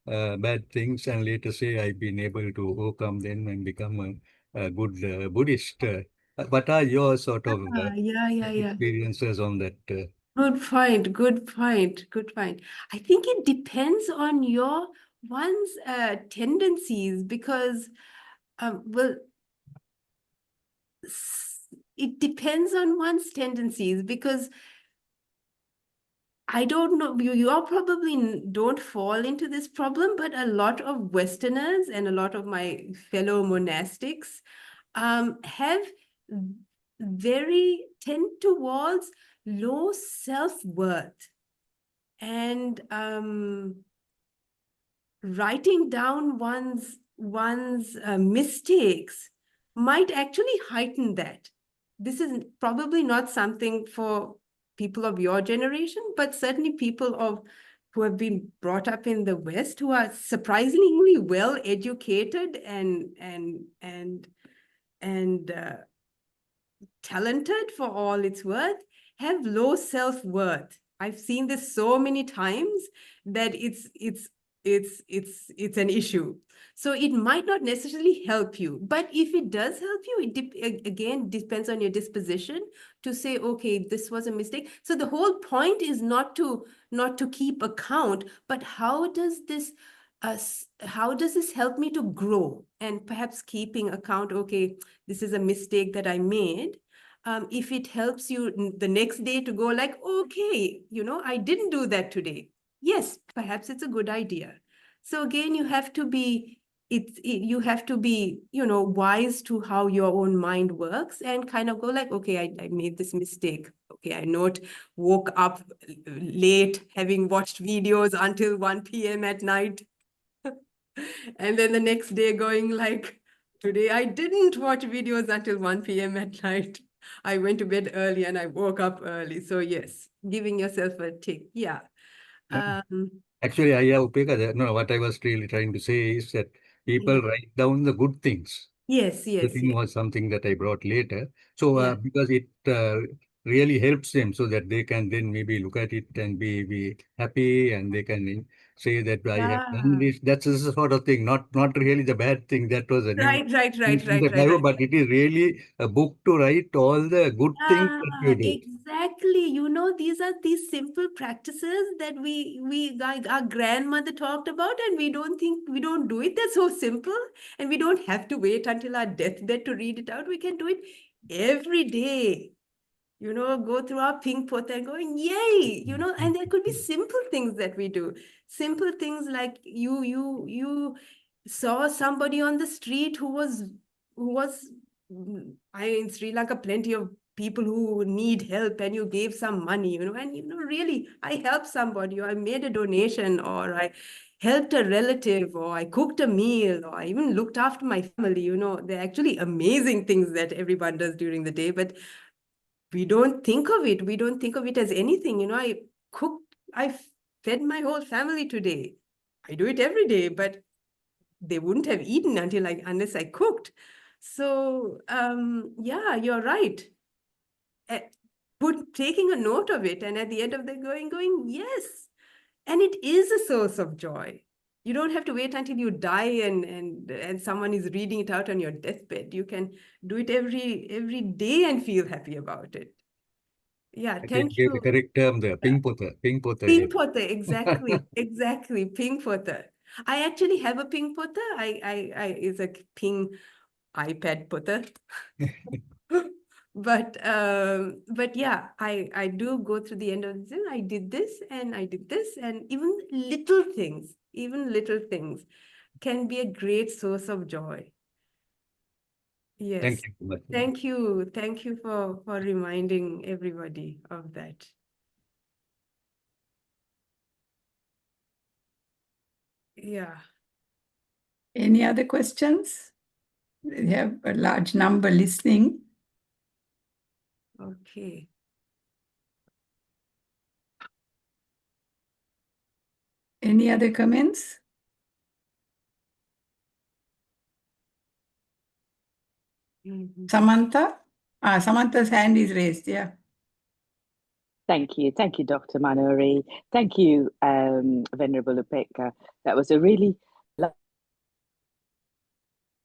bad things and later say, I've been able to overcome them and become a good Buddhist. What are your sort of Yeah. experiences on that? Good point, good point, good point. I think it depends on one's tendencies because, well, it depends on one's tendencies because I don't know, you all probably don't fall into this problem, but a lot of Westerners and a lot of my fellow monastics have tend towards low self-worth and writing down one's mistakes might actually heighten that. This is probably not something for people of your generation, but certainly people who have been brought up in the West, who are surprisingly well educated and talented for all it's worth, have low self-worth. I've seen this so many times that it's an issue. So it might not necessarily help you, but if it does help you, again depends on your disposition to say, okay, this was a mistake. So the whole point is not to keep account, but how does this help me to grow? And perhaps keeping account, okay, this is a mistake that I made. If it helps you the next day to go like, okay, I didn't do that today. Yes, perhaps it's a good idea. So again, you have to be wise to how your own mind works and kind of go like, okay, I made this mistake. Okay, I woke up late having watched videos until 1 p.m. at night. And then the next day going like, today I didn't watch videos until 1 p.m. at night. I went to bed early and I woke up early. So yes, giving yourself a tick. Yeah. Actually, Ayya, Upekkha, no, what I was really trying to say is that people write down the good things. Yes. The thing was something that I brought later. So Yeah. because it really helps them so that they can then maybe look at it and be happy and they can say that I have done this. That's the sort of thing, not really the bad thing. That was a name. Right. But it is really a book to write all the good things that you do. Exactly. These are these simple practices that our grandmother talked about, and we don't do it. They're so simple, and we don't have to wait until our deathbed to read it out. We can do it every day. Go through our pink pot and going, yay, and there could be simple things that we do. Simple things like you saw somebody on the street who was in Sri Lanka, plenty of people who need help, and you gave some money, and really, I helped somebody, or I made a donation, or I helped a relative, or I cooked a meal, or I even looked after my family. They're actually amazing things that everyone does during the day, but we don't think of it. We don't think of it as anything. I fed my whole family today. I do it every day, but they wouldn't have eaten unless I cooked. So yeah, you're right. Taking a note of it, and at the end of the going, yes. And it is a source of joy. You don't have to wait until you die and someone is reading it out on your deathbed. You can do it every day and feel happy about it. Yeah, thank you. The correct term there, pink potter. Pink potter, exactly. Pink potter. I actually have a pink potter. It's a pink iPad potter. But yeah, I do go through the end of the thing. I did this and I did this, and even little things can be a great source of joy. Yes. Thank you so much. Thank you. Thank you for reminding everybody of that. Yeah. Any other questions? We have a large number listening. Okay. Any other comments? Samantha? Samantha's hand is raised, yeah. Thank you, Dr. Manori. Thank you, Venerable Upekkha. That was a really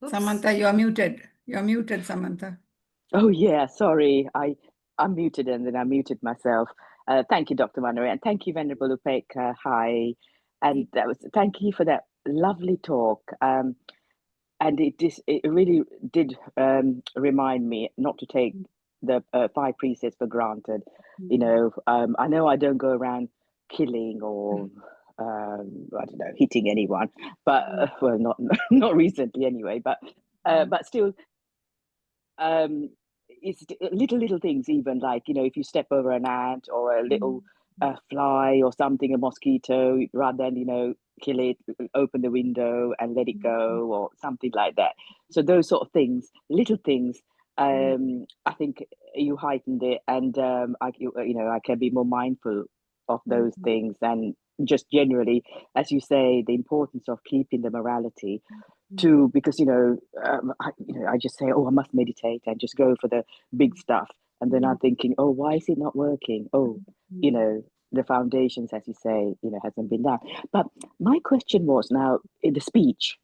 Samantha, you're muted. You're muted, Samantha. Oh yeah, sorry. I unmuted and then I muted myself. Thank you, Dr. Manori, and thank you, Venerable Upekkha. Hi, and thank you for that lovely talk. And it really did remind me not to take the 5 precepts for granted. You know, I know I don't go around killing or I don't know, hitting anyone, but well, not recently anyway. But still, it's little things, even like, you know, if you step over an ant or a little fly or something, a mosquito, rather than, you know, kill it, open the window and let it go or something like that. So those sort of things, little things, I think you heightened it, and I can be more mindful of those things, and just generally, as you say, the importance of keeping the morality too, because I just say, oh, I must meditate and just go for the big stuff, and then I'm thinking, oh, why is it not working? Oh, you know, the foundations, as you say, you know, hasn't been done. But my question was, now in the speech,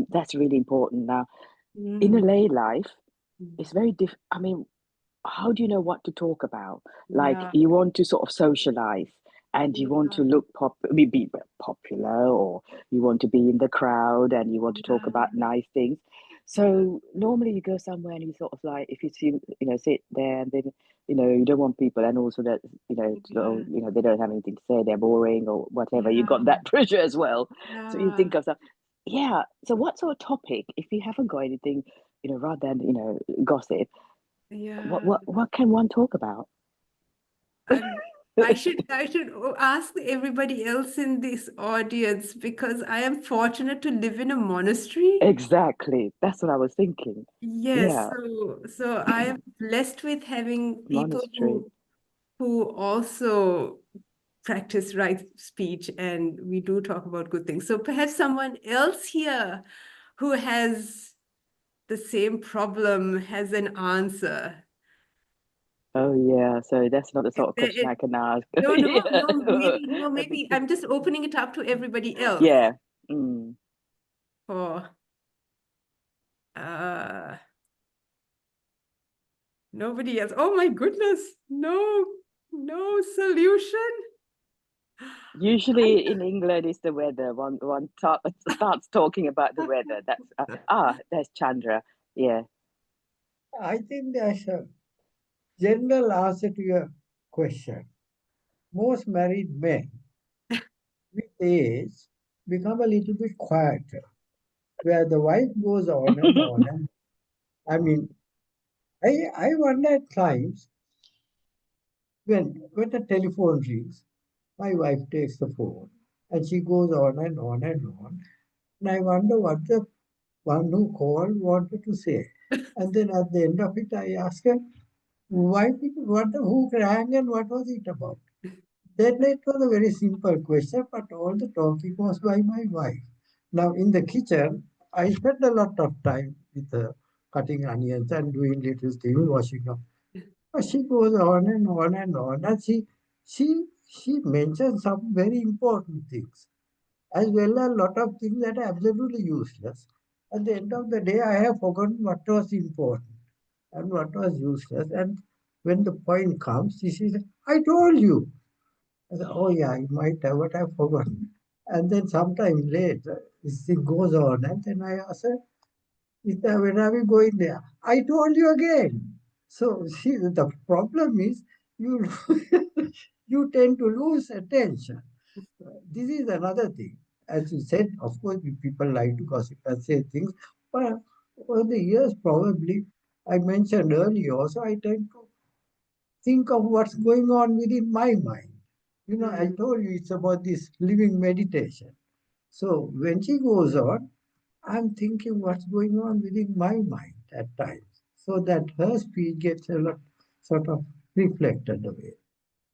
that's really important. Now in a lay life, it's very I mean, how do you know what to talk about? Like, you want to sort of socialize and you want to look be popular, or you want to be in the crowd and you want to talk about nice things. So normally you go somewhere and you sort of like, if you see, you know, sit there and then, you know, you don't want people, and also that, you know, they don't have anything to say, they're boring or whatever. You got that pressure as well. So you think of something. Yeah. So what sort of topic, if you haven't got anything, you know, rather than, you know, gossip, what can one talk about? I should ask everybody else in this audience, because I am fortunate to live in a monastery. Exactly. That's what I was thinking. Yes, Yeah. so I am blessed with having people Monastery. who also practice right speech, and we do talk about good things. So perhaps someone else here who has the same problem has an answer. Oh yeah, so that's not the sort of question I can ask. Maybe I'm just opening it up to everybody else. Yeah. For nobody else. Oh my goodness, no solution. Usually in England, it's the weather. One starts talking about the weather. That's there's Chandra. Yeah. I think there's a general answer to your question. Most married men with age become a little bit quieter, where the wife goes on and on. And I mean, I wonder at times when the telephone rings, my wife takes the phone and she goes on and on and on. And I wonder what the one who called wanted to say. And then at the end of it, I ask her, who rang and what was it about? Then it was a very simple question, but all the talking was by my wife. Now in the kitchen, I spent a lot of time with her cutting onions and doing little things, washing up. But she goes on and on and on, and she mentions some very important things, as well as a lot of things that are absolutely useless. At the end of the day, I have forgotten what was important and what was useless. And when the point comes, she says, I told you. I said, oh yeah, I might have, but I've forgotten. And then sometime later, this thing goes on, and then I ask her, when are we going there? I told you again. So see, the problem is you you tend to lose attention. This is another thing. As you said, of course, people like to gossip and say things, but over the years, probably, I mentioned earlier also, I tend to think of what's going on within my mind. You know, I told you it's about this living meditation. So when she goes on, I'm thinking what's going on within my mind at times, so that her speech gets a lot sort of reflected away.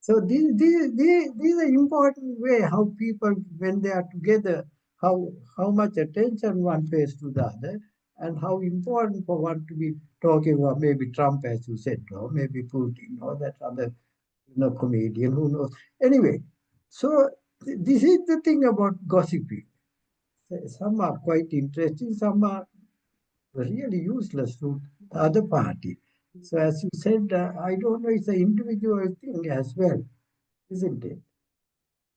So these are important way how people, when they are together, how much attention one pays to the other, and how important for one to be talking about maybe Trump, as you said, or maybe Putin, or that other comedian, who knows. Anyway, so this is the thing about gossiping. Some are quite interesting, some are really useless to the other party. So as you said, I don't know, it's an individual thing as well, isn't it?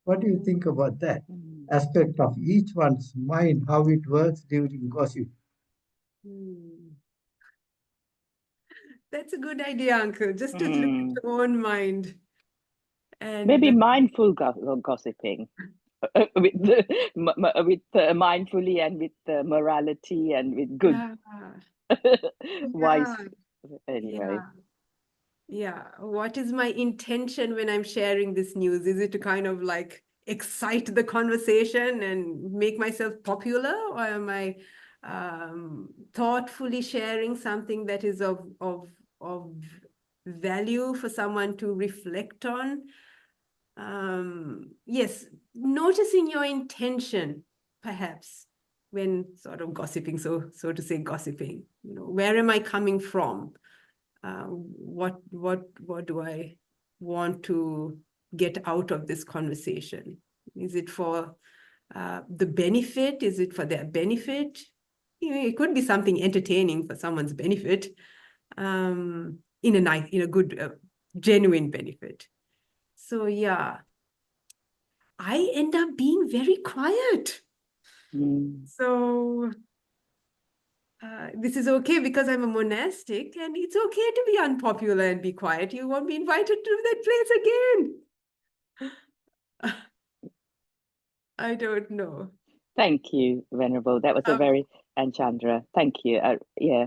What do you think about that aspect of each one's mind, how it works during gossip? That's a good idea, Uncle, just to look at your own mind. And maybe mindful gossiping. with mindfully and with morality and with good wise anyway. Yeah. What is my intention when I'm sharing this news? Is it to kind of like excite the conversation and make myself popular, or am I thoughtfully sharing something that is of value for someone to reflect on? Yes, noticing your intention, perhaps, when sort of gossiping, so to say, gossiping. Where am I coming from? What do I want to get out of this conversation? Is it for the benefit? Is it for their benefit? It could be something entertaining for someone's benefit, in a good, genuine benefit. So yeah, I end up being very quiet. So this is okay because I'm a monastic, and it's okay to be unpopular and be quiet. You won't be invited to that place again. I don't know. Thank you, Venerable. That was a very, and Chandra, thank you. Yeah,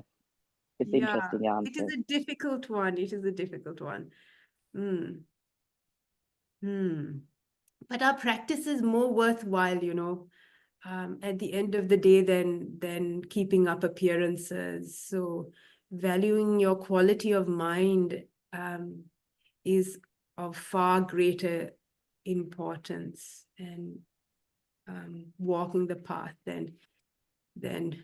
it's interesting answer. It is a difficult one. It is a difficult one. But our practice is more worthwhile, at the end of the day than keeping up appearances. So valuing your quality of mind is of far greater importance, and walking the path than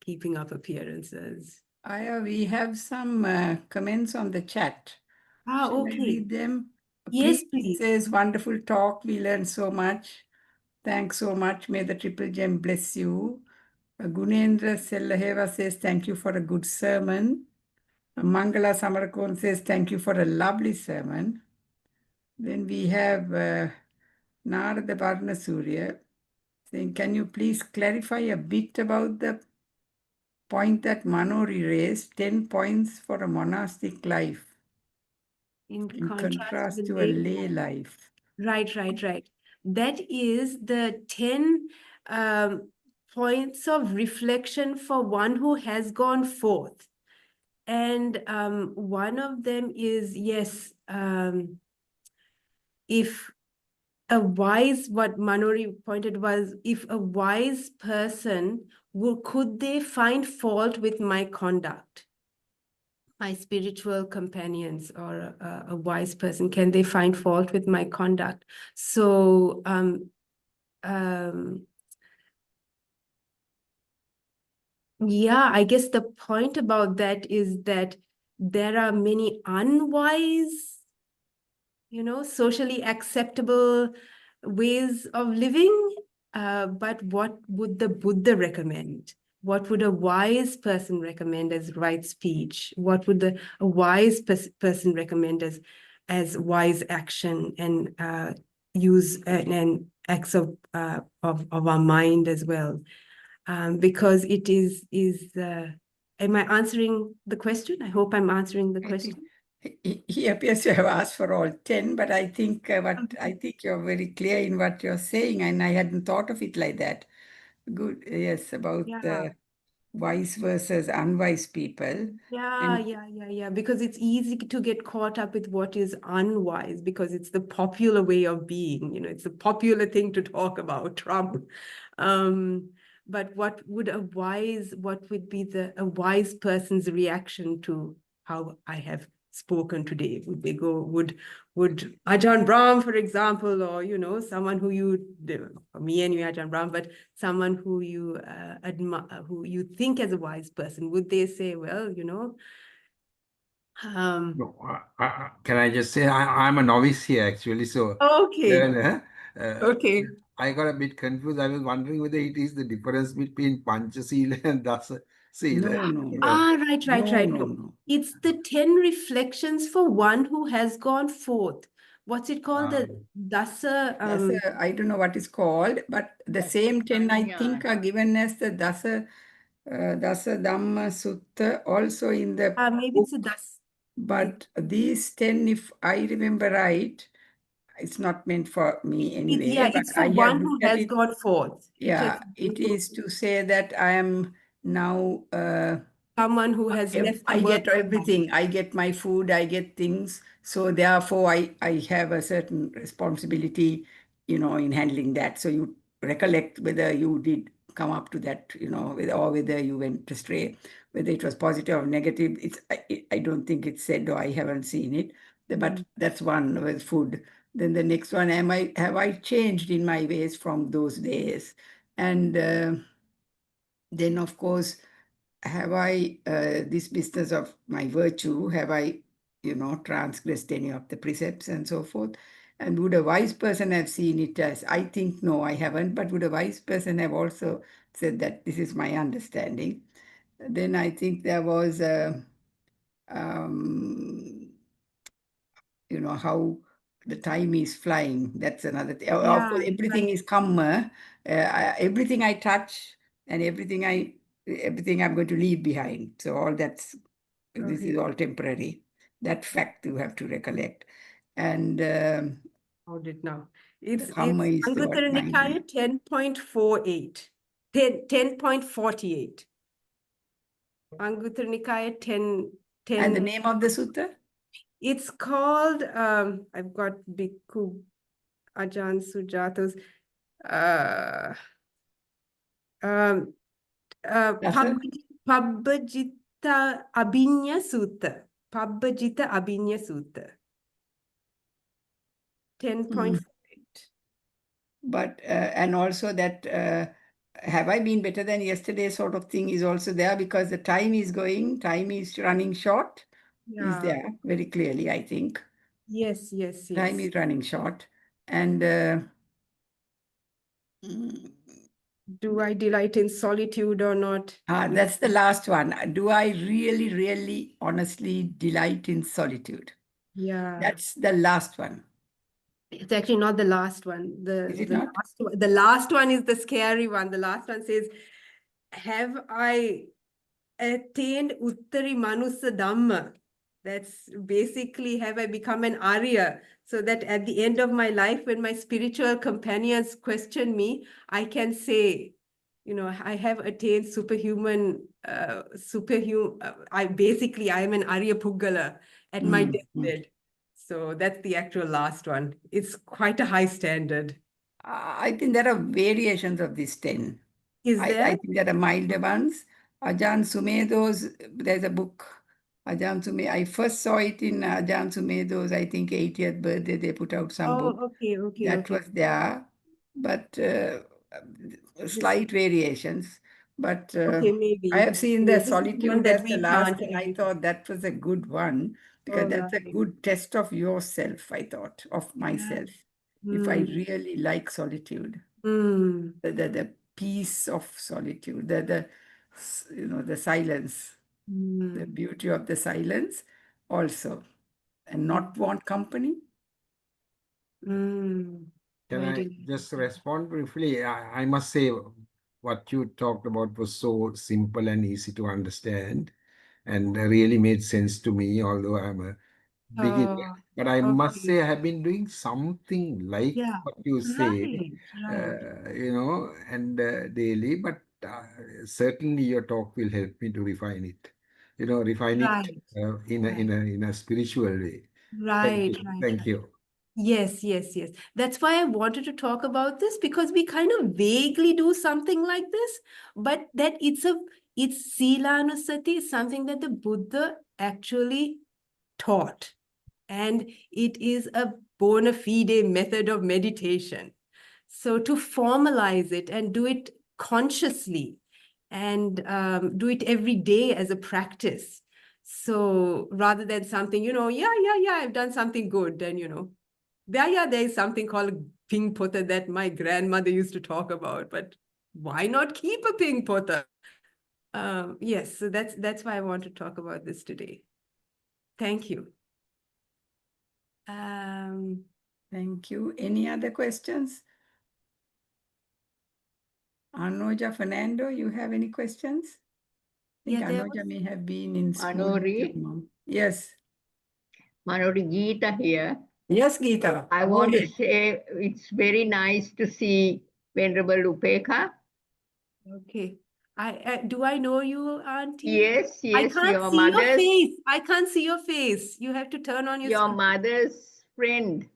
keeping up appearances. Ayya, we have some comments on the chat. Shall I read them? Yes, please. It says, wonderful talk. We learned so much. Thanks so much. May the Triple Gem bless you. Gunendra Sellaheva says, thank you for a good sermon. Mangala Samarakon says, thank you for a lovely sermon. Then we have Narada Varnasurya saying, can you please clarify a bit about the point that Manori raised, 10 points for a monastic life in contrast to a lay life? Right. That is the 10 points of reflection for one who has gone forth. And one of them is, yes, if what Manori pointed was, if a wise person, could they find fault with my conduct? My spiritual companions, or a wise person, can they find fault with my conduct? So yeah, I guess the point about that is that there are many unwise, socially acceptable ways of living, but what would the Buddha recommend? What would a wise person recommend as right speech? What would a wise person recommend as wise action, and use and acts of our mind as well? Because it is am I answering the question? I hope I'm answering the question. He appears to have asked for all 10, but I think I think you're very clear in what you're saying, and I hadn't thought of it like that. Good, yes, about the wise versus unwise people. Yeah. Because it's easy to get caught up with what is unwise, because it's the popular way of being. It's a popular thing to talk about, Trump. But what would be a wise person's reaction to how I have spoken today? Would they go, would Ajahn Brahm, for example, or, you know, someone who me and you, Ajahn Brahm, but someone who you admire, who you think as a wise person, would they say, well, you know, No, can I just say I'm a novice here actually, so okay. Okay. I got a bit confused. I was wondering whether it is the difference between Panchasila and Dasa Sila. No. Right. No. It's the 10 reflections for one who has gone forth. What's it called? The Dasa. I don't know what it's called, but the same 10 I think are given as the Dasa Dhamma Sutta also in the Maybe book. it's a Dasa. But these 10, if I remember right, it's not meant for me anyway. It's for one who has gone forth. Yeah, it is to say that I am now someone who has left the I world. get everything. I get my food, I get things. So therefore, I have a certain responsibility, you know, in handling that. So you recollect whether you did come up to that, you know, or whether you went astray, whether it was positive or negative. I don't think it's said, or I haven't seen it. But that's one with food. Then the next one, have I changed in my ways from those days? And then, of course, have I, this business of my virtue, have I, you know, transgressed any of the precepts and so forth? And would a wise person have seen it as, I think, no, I haven't, but would a wise person have also said that this is my understanding? Then I think there was you know, how the time is flying. That's another thing. Of course, everything is karma. Everything I touch and everything I'm going to leave behind. So all this is all temporary. That fact you have to recollect. And Hold it now. It's Anguttara Nikaya 10.48. 10.48. Anguttara Nikaya 10. And the name of the sutta? It's called, I've got Bhikkhu Ajahn Sujata's Pabbajita Abhinya Sutta. Pabbajita Abhinya Sutta. 10.48. But, and also that, have I been better than yesterday sort of thing is also there, because the time is running short. Is there very clearly, I think. Yes. Time is running short. And do I delight in solitude or not? That's the last one. Do I really, really, honestly delight in solitude? Yeah. That's the last one. It's actually not the last one. The last one is the scary one. The last one says, have I attained Uttari Manusa Dhamma? That's basically, have I become an Arya? So that at the end of my life, when my spiritual companions question me, I can say, you know, I have attained superhuman, I am an Arya Puggala at my deathbed. So that's the actual last one. It's quite a high standard. I think there are variations of these 10. Is there? I think there are milder ones. Ajahn Sumedho's, there's a book, Ajahn Sumedho. I first saw it in Ajahn Sumedho's, I think, 80th birthday. They put out some book. Okay. That was there, but slight variations. But maybe. I have seen the solitude that as the last, and I thought that was a good one, because that's a good test of yourself, I thought, of myself. If I really like solitude, the peace of solitude, the you know, the silence, the beauty of the silence also, and not want company. Can I just respond briefly? I must say what you talked about was so simple and easy to understand, and really made sense to me, although I'm a beginner. But I must say I have been doing something like what you say, you know, and daily, but certainly your talk will help me to refine it, you know, in a spiritual way. Thank you. Yes. That's why I wanted to talk about this, because we kind of vaguely do something like this, but that it's Silanussati, something that the Buddha actually taught. And it is a bona fide method of meditation. So to formalize it and do it consciously and do it every day as a practice. So rather than something, yeah, I've done something good. And, there's something called ping pota that my grandmother used to talk about, but why not keep a ping pota? Yes, so that's why I want to talk about this today. Thank you. Thank you. Any other questions? Anuja, Fernando, you have any questions? I think Anuja may have been in school with your mom. Yes. Manori, Geeta here. Yes, Geeta. I want to say it's very nice to see Venerable Upekkha. Okay. Do I know you, Auntie? Yes, I can't see your face. I can't see your face. You have to turn on your screen. Mother's friend.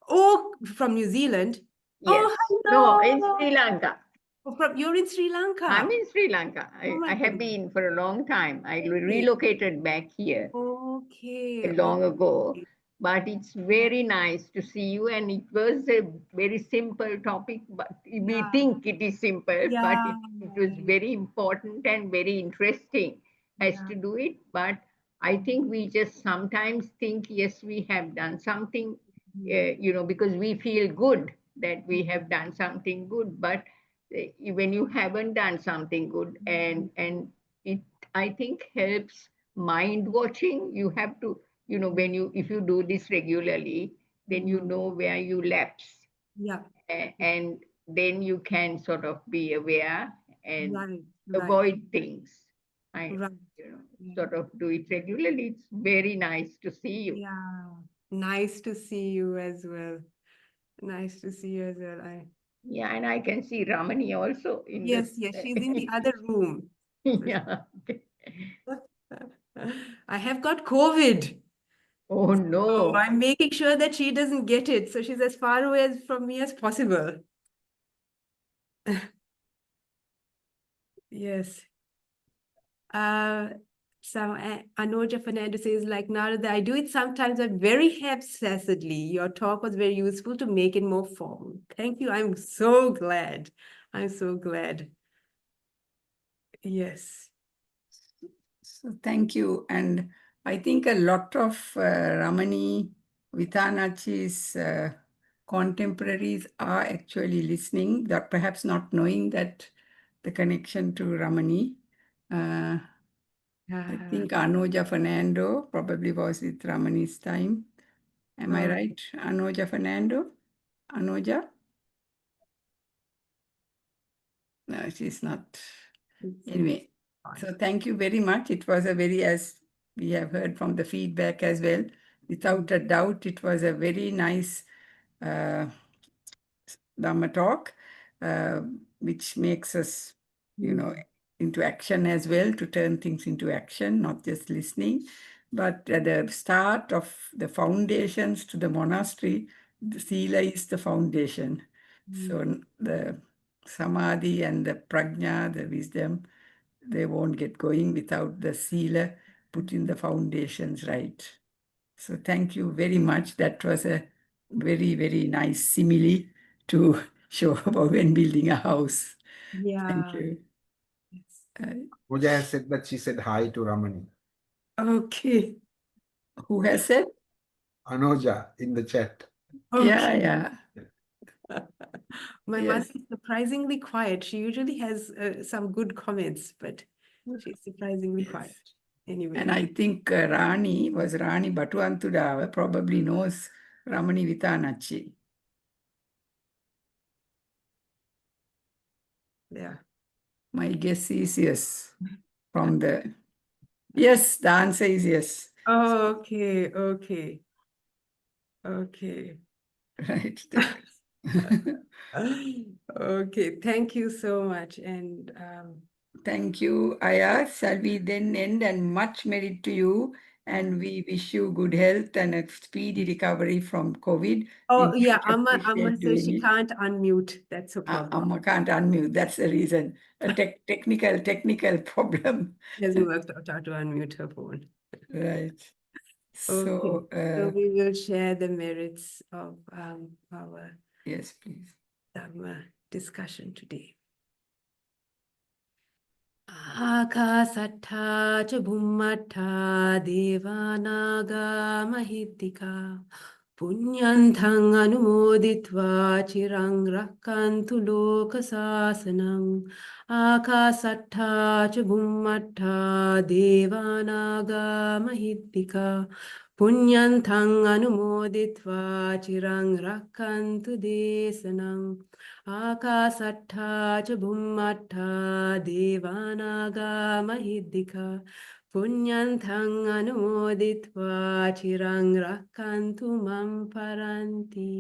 Oh, from New Zealand? Yes. Oh, hello. No, in Sri Lanka. Oh, you're in Sri Lanka? I'm in Sri Lanka. Oh I have been for a long time. I relocated back here long ago. But it's very nice to see you. And it was a very simple topic. But we think it is simple, but it was very important and very interesting as to do it. But I think we just sometimes think, yes, we have done something, because we feel good that we have done something good. But when you haven't done something good, and it, I think, helps mind watching. You have to, if you do this regularly, then you know where you lapse. Yeah. And then you can sort of be aware and avoid things. Sort of do it regularly. It's very nice to see you. Yeah. Nice to see you as well. Nice to see you as well. Yeah, and I can see Ramani also in yes, she's in the other room. Yeah. I have got COVID. Oh no. So I'm making sure that she doesn't get it. So she's as far away from me as possible. Yes. So Anuja Fernando says, like Narada, I do it sometimes, but very haphazardly. Your talk was very useful to make it more formal. Thank you. I'm so glad. I'm so glad. Yes. So thank you. And I think a lot of Ramani Vitanachi's contemporaries are actually listening, that perhaps not knowing that the connection to Ramani. I think Anuja Fernando probably was with Ramani's time. Am I right, Anuja Fernando? Anuja? No, she's not. Anyway, so thank you very much. It was a very, as we have heard from the feedback as well, without a doubt, it was a very nice Dhamma talk, which makes us, into action as well, to turn things into action, not just listening. But at the start of the foundations to the monastery, the Sila is the foundation. So the Samadhi and the Prajna, the wisdom, they won't get going without the Sila putting the foundations right. So thank you very much. That was a very, very nice simile to show about when building a house. Yeah. Thank you. Pooja has said that she said hi to Ramani. Okay. Who has said? Anuja in the chat. Okay. Yeah. My mother is surprisingly quiet. She usually has some good comments, but she's surprisingly quiet. Anyway. And I think Rani Batuantudava probably knows Ramani Vitanachi. Yeah. My guess is yes. From the yes, the answer is yes. Oh, okay. Right. Okay, thank you so much. And thank you, Ayya. Shall we then end? And much merit to you. And we wish you good health and a speedy recovery from COVID. Oh, yeah, Amma says she can't unmute. That's a problem. Amma can't unmute. That's the reason. A technical problem. She hasn't worked out how to unmute her phone. Right. Okay. So we will share the merits of our yes, please. Dhamma discussion today. Akasattha cha bhummattha devanaga mahiddhika punyanthaṃ anumoditva chirang rakkantu lokasasanam. Akasattha cha bhummattha devanaga mahiddhika punyanthaṃ anumoditva chirang rakkantu desanam. Akasattha cha bhummattha devanaga mahiddhika punyanthaṃ anumoditva chirang rakkantu mam paranti.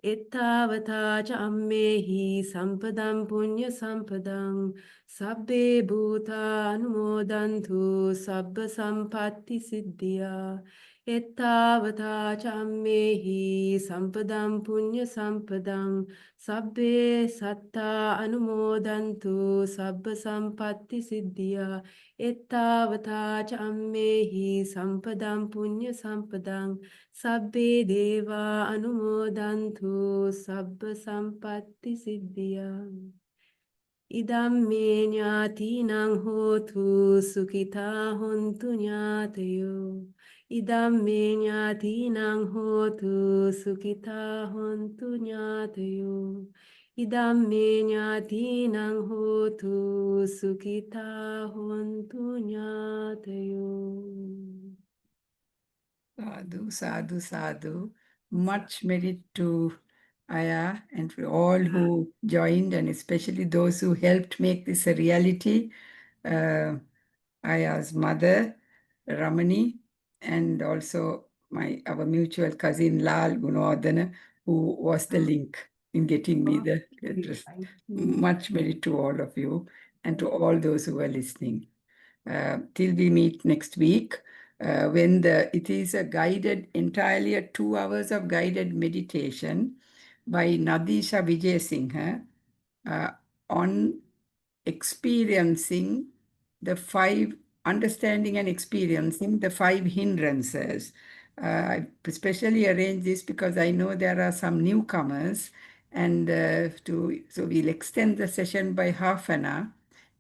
Ittavata cha ammehi sampadam punya sampadam sabbe bhuta anumodantu sabba sampatti siddhya. Ittavata cha ammehi sampadam punya sampadam sabbe satta anumodantu sabba sampatti siddhya. Ittavata cha ammehi sampadam punya sampadam sabbe deva anumodantu sabba sampatti siddhya. Idam me jnatinang hotu sukhita hontu jnatayo. Idam me jnatinang hotu sukhita hontu jnatayo. Idam me jnatinang hotu sukhita hontu jnatayo. Sadhu, sadhu, sadhu. Much merit to Ayya and for all who joined, and especially those who helped make this a reality. Ayya's mother, Ramani, and also our mutual cousin Lal Gunawardena, who was the link in getting me the address. Much merit to all of you and to all those who are listening. Till we meet next week, when it is a guided, entirely 2 hours of guided meditation by Nadisha Vijay Singha on experiencing understanding and experiencing the 5 hindrances. I especially arranged this because I know there are some newcomers, and so we'll extend the session by half an hour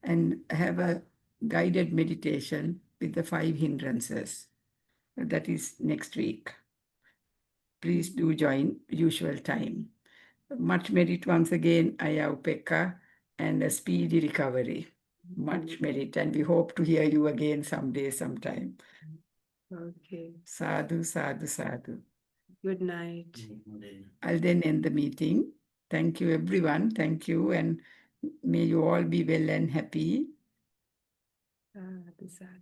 and have a guided meditation with the 5 hindrances. That is next week. Please do join usual time. Much merit once again, Ayya Upekkha, and a speedy recovery. Much merit, and we hope to hear you again someday, sometime. Okay. Sadhu, sadhu, sadhu. Good night. I'll then end the meeting. Thank you, everyone. Thank you, and may you all be well and happy. Sadhu, sadhu.